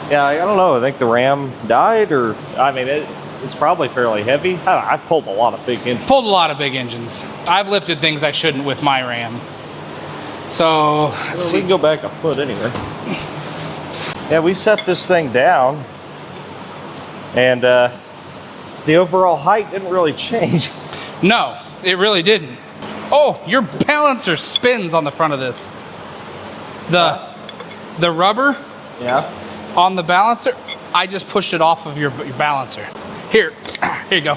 Yeah, I don't know. I think the Ram died, or, I mean, it's probably fairly heavy. I don't know, I've pulled a lot of big engines. Pulled a lot of big engines. I've lifted things I shouldn't with my Ram. So, let's see. We can go back a foot anyway. Yeah, we set this thing down, and the overall height didn't really change. No, it really didn't. Oh, your balancer spins on the front of this. The rubber on the balancer, I just pushed it off of your balancer. Here you go.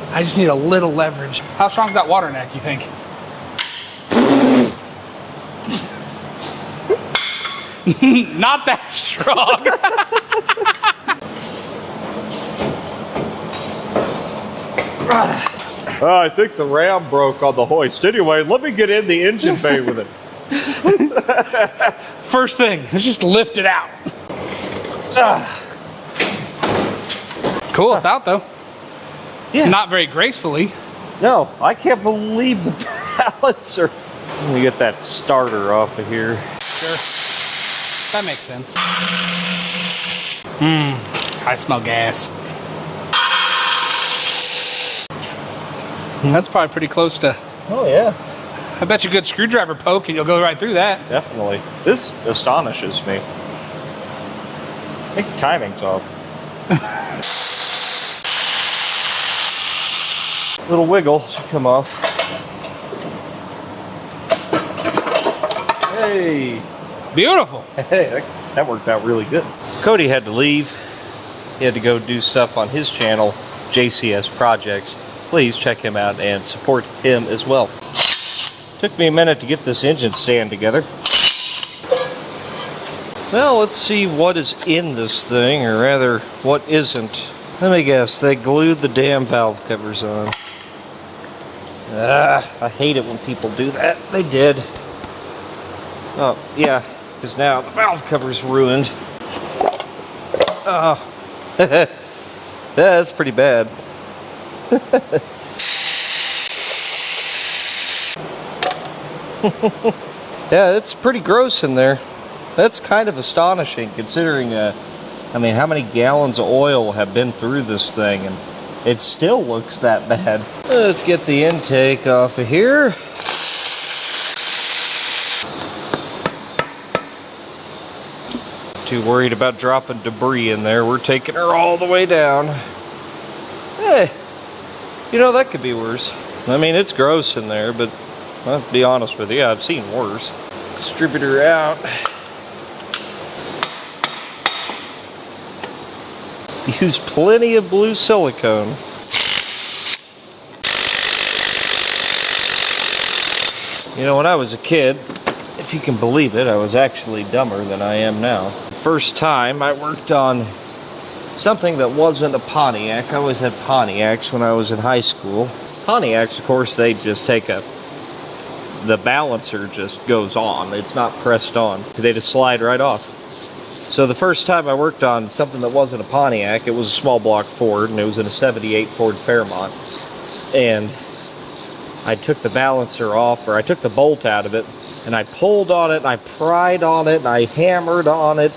I just need a little leverage. How strong is that water neck, you think? Not that strong. I think the ram broke on the hoist. Anyway, let me get in the engine bay with it. First thing, let's just lift it out. Cool, it's out though. Yeah. Not very gracefully. No, I can't believe the balancer. Let me get that starter off of here. Sure. That makes sense. I smell gas. That's probably pretty close to. Oh, yeah. I bet you a good screwdriver poke and you'll go right through that. Definitely. This astonishes me. I think the timing's off. Little wiggle should come off. Hey. Beautiful. Hey, that worked out really good. Cody had to leave. He had to go do stuff on his channel, JCS Projects. Please check him out and support him as well. Took me a minute to get this engine stand together. Well, let's see what is in this thing, or rather, what isn't. Let me guess, they glued the damn valve covers on. I hate it when people do that. They did. Oh, yeah, because now the valve cover's ruined. Oh. Yeah, that's pretty bad. Yeah, it's pretty gross in there. That's kind of astonishing considering, I mean, how many gallons of oil have been through this thing, and it still looks that bad. Let's get the intake off of here. Too worried about dropping debris in there. We're taking her all the way down. Hey, you know, that could be worse. I mean, it's gross in there, but I'll be honest with you, I've seen worse. Distributor out. Use plenty of blue silicone. You know, when I was a kid, if you can believe it, I was actually dumber than I am now. First time I worked on something that wasn't a Pontiac. I always had Pontiacs when I was in high school. Pontiacs, of course, they just take the balancer just goes on. It's not pressed on. They just slide right off. So the first time I worked on something that wasn't a Pontiac, it was a small block Ford, and it was in a 78 Ford Fairmont. And I took the balancer off, or I took the bolt out of it, and I pulled on it, and I pried on it, and I hammered on it,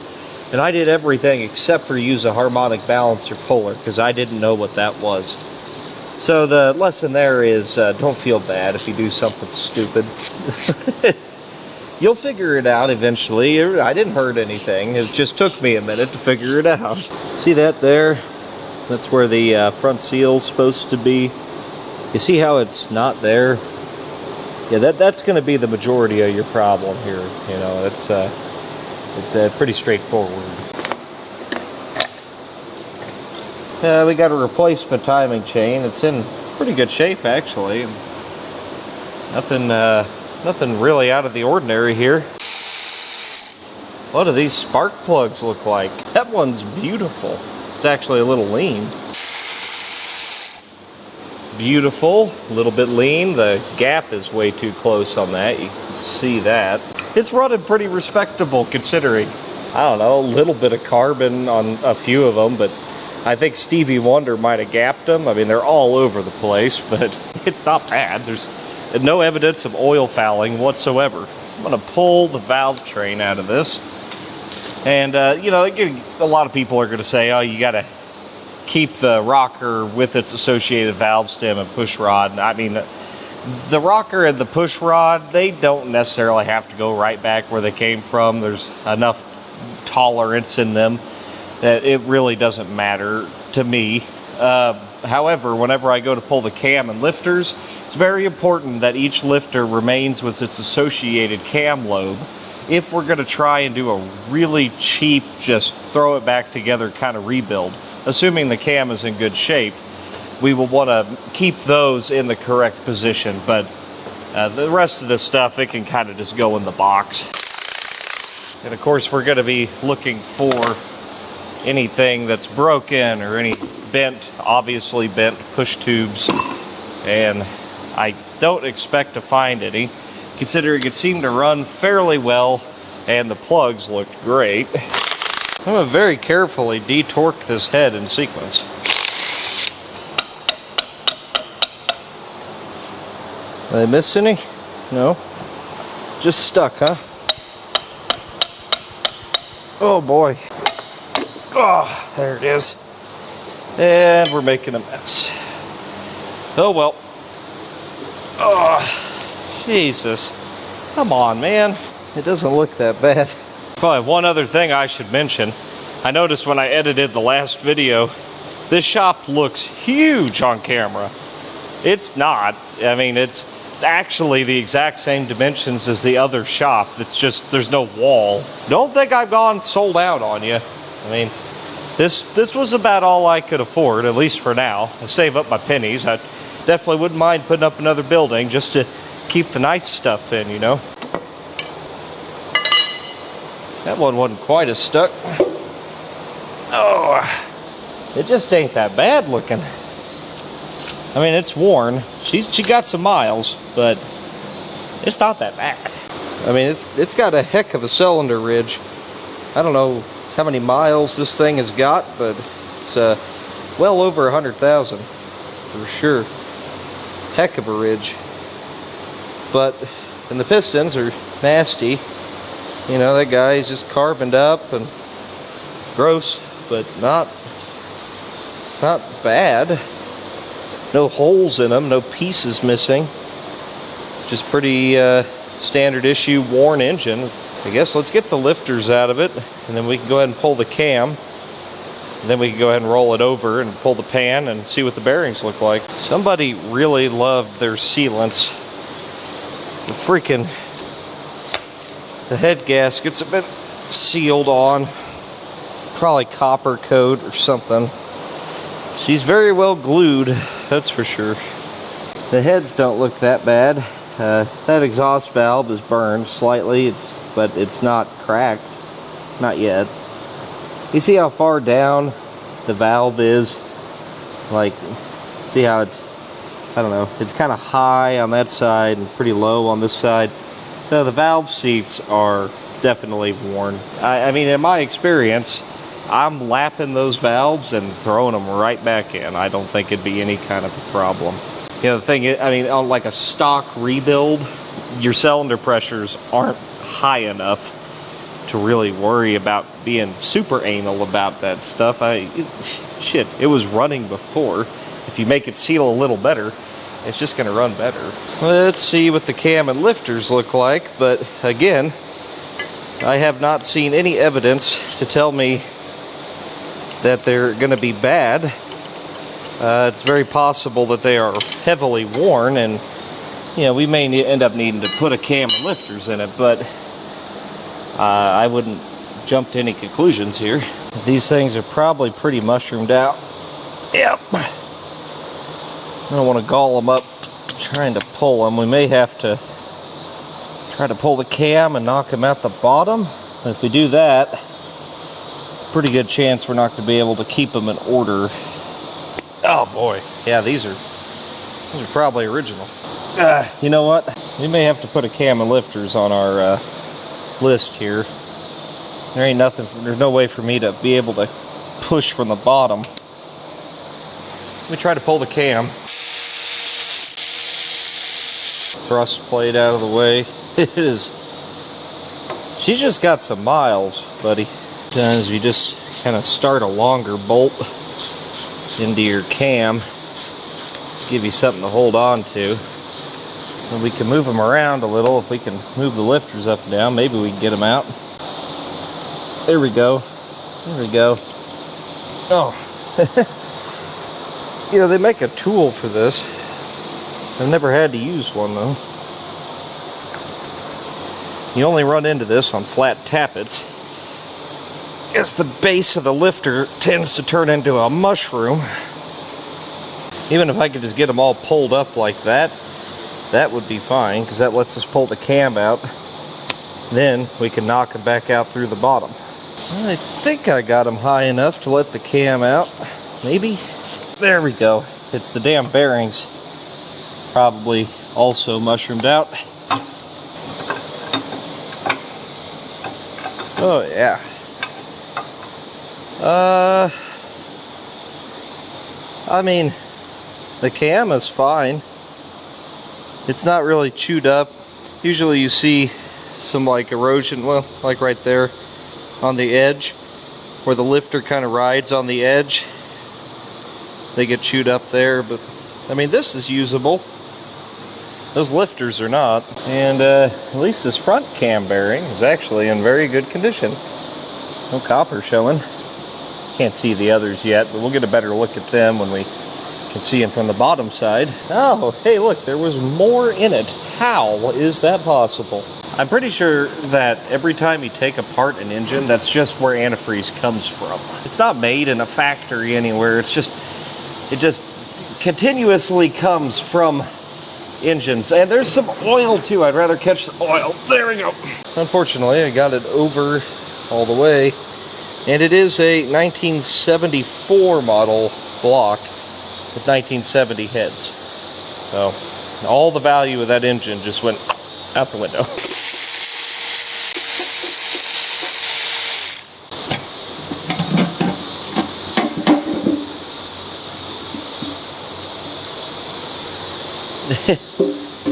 And I did everything except for use a harmonic balancer puller because I didn't know what that was. So the lesson there is don't feel bad if you do something stupid. You'll figure it out eventually. I didn't hurt anything. It just took me a minute to figure it out. See that there? That's where the front seal's supposed to be. You see how it's not there? Yeah, that's going to be the majority of your problem here. You know, it's pretty straightforward. We got a replacement timing chain. It's in pretty good shape, actually. Nothing really out of the ordinary here. What do these spark plugs look like? That one's beautiful. It's actually a little lean. Beautiful, a little bit lean. The gap is way too close on that. You can see that. It's running pretty respectable considering, I don't know, a little bit of carbon on a few of them, but I think Stevie Wonder might have gapped them. I mean, they're all over the place, but it's not bad. There's no evidence of oil fouling whatsoever. I'm going to pull the valve train out of this. And, you know, a lot of people are going to say, oh, you got to keep the rocker with its associated valve stem and push rod. I mean, the rocker and the push rod, they don't necessarily have to go right back where they came from. There's enough tolerance in them that it really doesn't matter to me. However, whenever I go to pull the cam and lifters, it's very important that each lifter remains with its associated cam lobe. If we're going to try and do a really cheap, just throw it back together kind of rebuild, assuming the cam is in good shape, we will want to keep those in the correct position. But the rest of this stuff, it can kind of just go in the box. And of course, we're going to be looking for anything that's broken or any bent, obviously bent push tubes. And I don't expect to find any, considering it seemed to run fairly well and the plugs looked great. I'm going to very carefully detorque this head in sequence. Did I miss any? No. Just stuck, huh? Oh boy. Oh, there it is. And we're making a mess. Oh well. Oh, Jesus. Come on, man. It doesn't look that bad. Probably one other thing I should mention. I noticed when I edited the last video, this shop looks huge on camera. It's not. I mean, it's actually the exact same dimensions as the other shop. It's just there's no wall. Don't think I've gone sold out on you. I mean, this was about all I could afford, at least for now. I save up my pennies. I definitely wouldn't mind putting up another building just to keep the nice stuff in, you know. That one wasn't quite as stuck. Oh, it just ain't that bad looking. I mean, it's worn. She got some miles, but it's not that bad. I mean, it's got a heck of a cylinder ridge. I don't know how many miles this thing has got, but it's well over 100,000 for sure. Heck of a ridge. But and the pistons are nasty. You know, that guy's just carboned up and gross, but not bad. No holes in them, no pieces missing. Just pretty standard issue worn engine. I guess let's get the lifters out of it, and then we can go ahead and pull the cam. And then we can go ahead and roll it over and pull the pan and see what the bearings look like. Somebody really loved their sealants. The head gasket's a bit sealed on. Probably copper coat or something. She's very well glued, that's for sure. The heads don't look that bad. That exhaust valve is burned slightly, but it's not cracked. Not yet. You see how far down the valve is? Like, see how it's, I don't know, it's kind of high on that side and pretty low on this side. No, the valve seats are definitely worn. I mean, in my experience, I'm lapping those valves and throwing them right back in. I don't think it'd be any kind of a problem. You know, the thing is, I mean, on like a stock rebuild, your cylinder pressures aren't high enough to really worry about being super anal about that stuff. Shit, it was running before. If you make it seal a little better, it's just going to run better. Let's see what the cam and lifters look like, but again, I have not seen any evidence to tell me that they're going to be bad. It's very possible that they are heavily worn, and you know, we may end up needing to put a cam and lifters in it, but I wouldn't jump to any conclusions here. These things are probably pretty mushroomed out. Yep. I don't want to gall them up trying to pull them. We may have to try to pull the cam and knock them out the bottom. If we do that, pretty good chance we're not going to be able to keep them in order. Oh boy. Yeah, these are probably original. You know what? We may have to put a cam and lifters on our list here. There ain't nothing, there's no way for me to be able to push from the bottom. Let me try to pull the cam. Thrust plate out of the way. It is, she's just got some miles, buddy. Because you just kind of start a longer bolt into your cam, give you something to hold on to. And we can move them around a little. If we can move the lifters up and down, maybe we can get them out. There we go. There we go. Oh. You know, they make a tool for this. I've never had to use one, though. You only run into this on flat tappets. As the base of the lifter tends to turn into a mushroom. Even if I could just get them all pulled up like that, that would be fine, because that lets us pull the cam out. Then we can knock them back out through the bottom. I think I got them high enough to let the cam out. Maybe? There we go. It's the damn bearings. Probably also mushroomed out. Oh yeah. I mean, the cam is fine. It's not really chewed up. Usually you see some like erosion, well, like right there on the edge, where the lifter kind of rides on the edge. They get chewed up there, but I mean, this is usable. Those lifters are not. And at least this front cam bearing is actually in very good condition. No copper showing. Can't see the others yet, but we'll get a better look at them when we can see them from the bottom side. Oh, hey, look, there was more in it. How is that possible? I'm pretty sure that every time you take apart an engine, that's just where antifreeze comes from. It's not made in a factory anywhere. It just continuously comes from engines. And there's some oil too. I'd rather catch the oil. There we go. Unfortunately, I got it over all the way. And it is a 1974 model block with 1970 heads. So all the value of that engine just went out the window.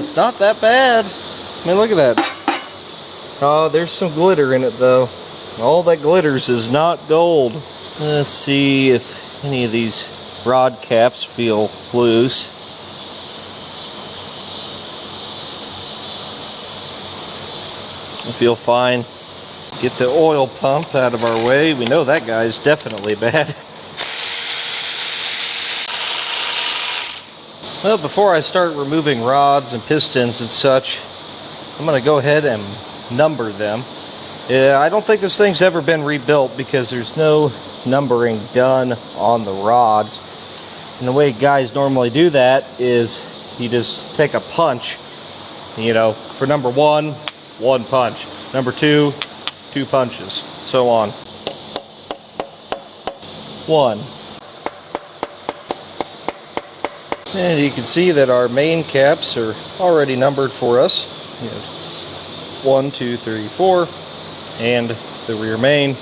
It's not that bad. I mean, look at that. Oh, there's some glitter in it though. All that glitters is not gold. Let's see if any of these rod caps feel loose. I feel fine. Get the oil pump out of our way. We know that guy's definitely bad. Well, before I start removing rods and pistons and such, I'm going to go ahead and number them. I don't think this thing's ever been rebuilt because there's no numbering done on the rods. And the way guys normally do that is you just take a punch, you know, for number 1, 1 punch. Number 2, 2 punches, so on. 1. And you can see that our main caps are already numbered for us. You know, 1, 2, 3, 4. And the rear main,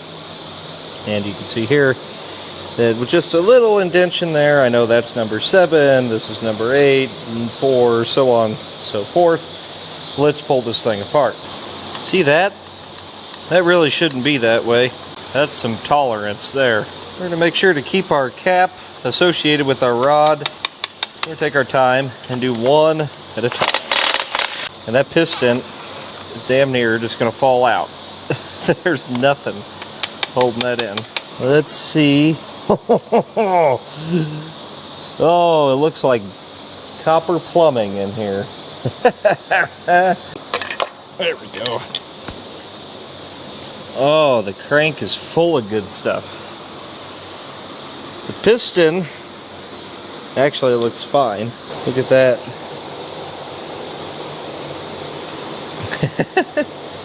and you can see here that with just a little indentation there, I know that's number 7, this is number 8, and 4, so on, so forth. Let's pull this thing apart. See that? That really shouldn't be that way. That's some tolerance there. We're gonna make sure to keep our cap associated with our rod. We're gonna take our time and do one at a time. And that piston is damn near just gonna fall out. There's nothing holding that in. Let's see. Oh, it looks like copper plumbing in here. There we go. Oh, the crank is full of good stuff. The piston actually looks fine. Look at that.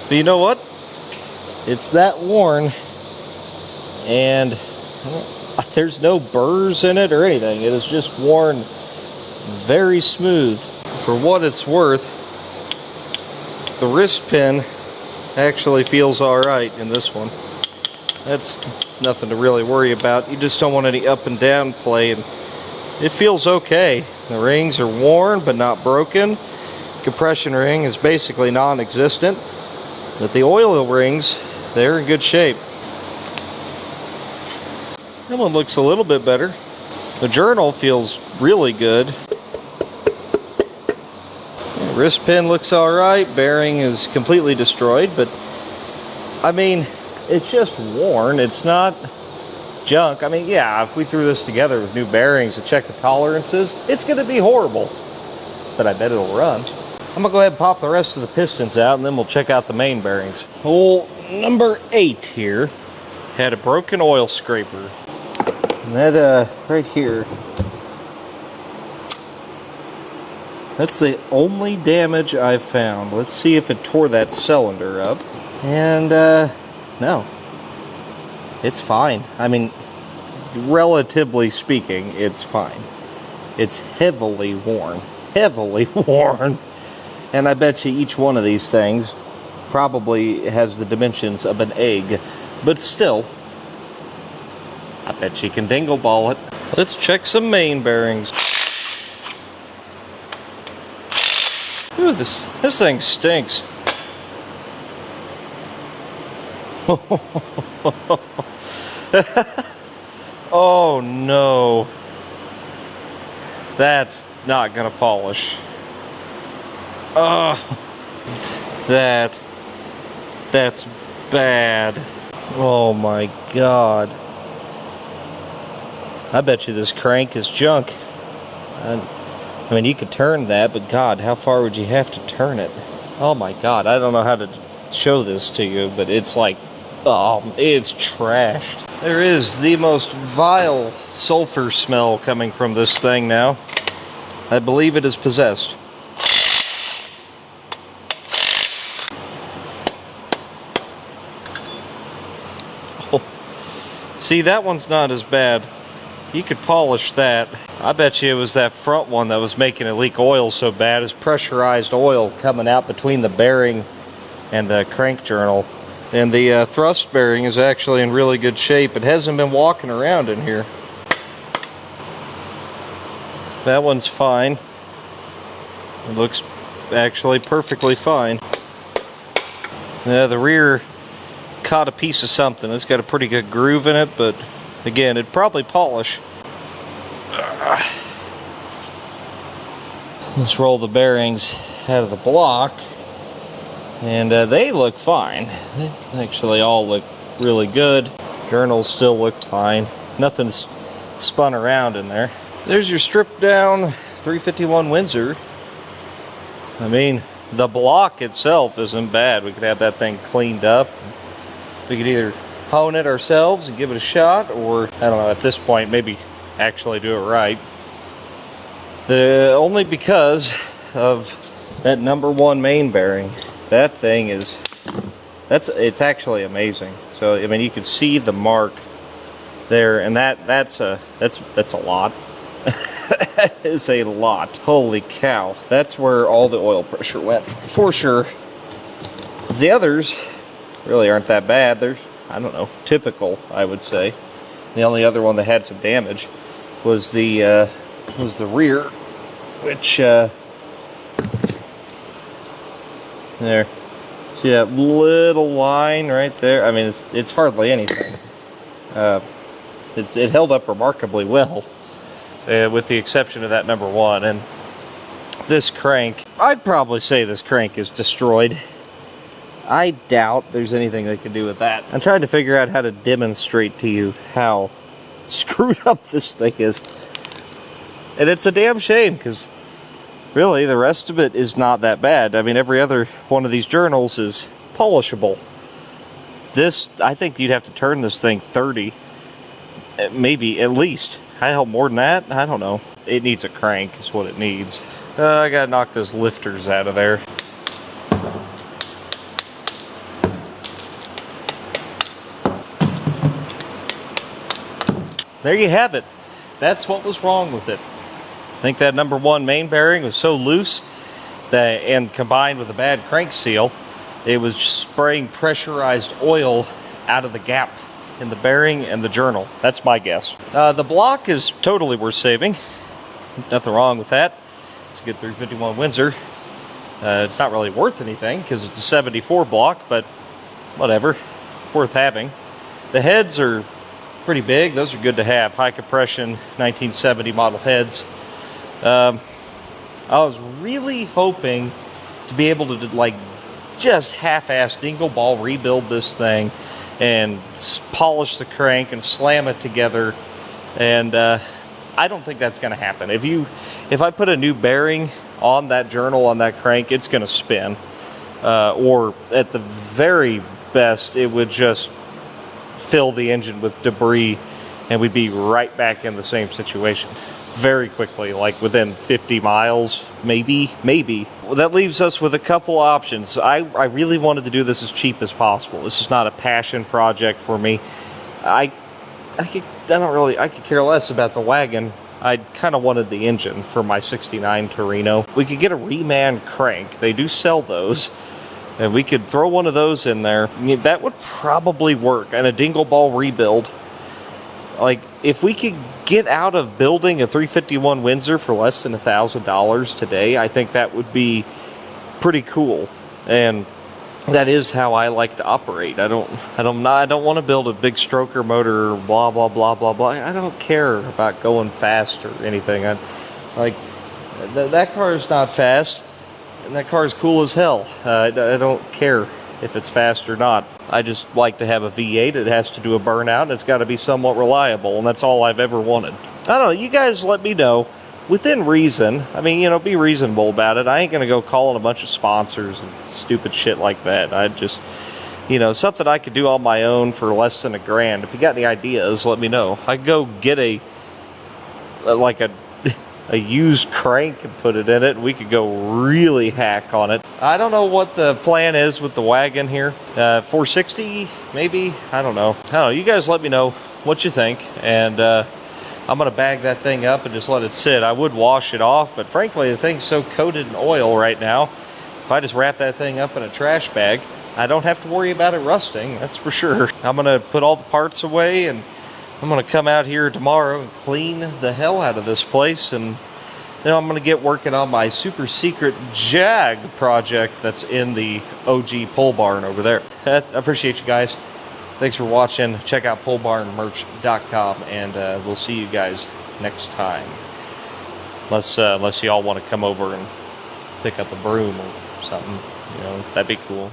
But you know what? It's that worn, and there's no burrs in it or anything. It is just worn very smooth. For what it's worth, the wrist pin actually feels alright in this one. That's nothing to really worry about. You just don't want any up and down play, and it feels okay. The rings are worn but not broken. Compression ring is basically non-existent, but the oil rings, they're in good shape. That one looks a little bit better. The journal feels really good. The wrist pin looks alright. Bearing is completely destroyed, but I mean, it's just worn. It's not junk. I mean, yeah, if we threw this together with new bearings to check the tolerances, it's going to be horrible, but I bet it'll run. I'm going to go ahead and pop the rest of the pistons out, and then we'll check out the main bearings. Hole number 8 here had a broken oil scraper. And that right here, that's the only damage I've found. Let's see if it tore that cylinder up. And no, it's fine. I mean, relatively speaking, it's fine. It's heavily worn. Heavily worn. And I bet you each one of these things probably has the dimensions of an egg. But still, I bet you can dingle ball it. Let's check some main bearings. Ooh, this thing stinks. Oh no. That's not gonna polish. That's bad. Oh my god. I bet you this crank is junk. I mean, you could turn that, but god, how far would you have to turn it? Oh my god, I don't know how to show this to you, but it's like, oh, it's trashed. There is the most vile sulfur smell coming from this thing now. I believe it is possessed. Oh. See, that one's not as bad. You could polish that. I bet you it was that front one that was making it leak oil so bad. It's pressurized oil coming out between the bearing and the crank journal. And the thrust bearing is actually in really good shape. It hasn't been walking around in here. That one's fine. It looks actually perfectly fine. Yeah, the rear caught a piece of something. It's got a pretty good groove in it, but again, it'd probably polish. Let's roll the bearings out of the block. And they look fine. They actually all look really good. Journals still look fine. Nothing's spun around in there. There's your stripped down 351 Windsor. I mean, the block itself isn't bad. We could have that thing cleaned up. We could either hone it ourselves and give it a shot, or, I don't know, at this point, maybe actually do it right. Only because of that #1 main bearing. That thing is, it's actually amazing. So, I mean, you can see the mark there, and that's a lot. That is a lot. Holy cow. That's where all the oil pressure went, for sure. The others really aren't that bad. They're, I don't know, typical, I would say. The only other one that had some damage was the rear, which there. See that little line right there? I mean, it's hardly anything. It held up remarkably well, with the exception of that number one. And this crank, I'd probably say this crank is destroyed. I doubt there's anything they can do with that. I'm trying to figure out how to demonstrate to you how screwed up this thing is. And it's a damn shame, because really the rest of it is not that bad. I mean, every other one of these journals is polishable. This, I think you'd have to turn this thing 30, maybe at least. I hope more than that. I don't know. It needs a crank is what it needs. I gotta knock those lifters out of there. There you have it. That's what was wrong with it. I think that number one main bearing was so loose that, and combined with a bad crank seal, it was spraying pressurized oil out of the gap in the bearing and the journal. That's my guess. The block is totally worth saving. Nothing wrong with that. It's a good 351 Windsor. It's not really worth anything because it's a 74 block, but whatever. Worth having. The heads are pretty big. Those are good to have. High compression 1970 model heads. I was really hoping to be able to like just half-ass dingle ball rebuild this thing and polish the crank and slam it together, and I don't think that's going to happen. If I put a new bearing on that journal on that crank, it's going to spin, or at the very best it would just fill the engine with debris and we'd be right back in the same situation very quickly, like within 50 miles, maybe. Well, that leaves us with a couple options. I really wanted to do this as cheap as possible. This is not a passion project for me. I could care less about the wagon. I kind of wanted the engine for my 69 Torino. We could get a reman crank. They do sell those. And we could throw one of those in there. That would probably work. And a dingle ball rebuild. Like, if we could get out of building a 351 Windsor for less than $1,000 today, I think that would be pretty cool. And that is how I like to operate. I don't want to build a big stroker motor, blah blah blah blah blah. I don't care about going fast or anything. That car is not fast. And that car is cool as hell. I don't care if it's fast or not. I just like to have a V8. It has to do a burnout, and it's got to be somewhat reliable, and that's all I've ever wanted. I don't know. You guys let me know. Within reason. I mean, be reasonable about it. I ain't going to go calling a bunch of sponsors and stupid shit like that. I just, something I could do on my own for less than $1,000. If you got any ideas, let me know. I could go get a used crank and put it in it, and we could go really hack on it. I don't know what the plan is with the wagon here. 460 maybe? I don't know. You guys let me know what you think, and I'm gonna bag that thing up and just let it sit. I would wash it off, but frankly the thing's so coated in oil right now, if I just wrap that thing up in a trash bag, I don't have to worry about it rusting, that's for sure. I'm gonna put all the parts away, and I'm going to come out here tomorrow and clean the hell out of this place, and then I'm going to get working on my super secret Jag project that's in the OG pole barn over there. I appreciate you guys. Thanks for watching. Check out polebarnmerch.com, and we'll see you guys next time. Unless y'all want to come over and pick up a broom or something, that'd be cool.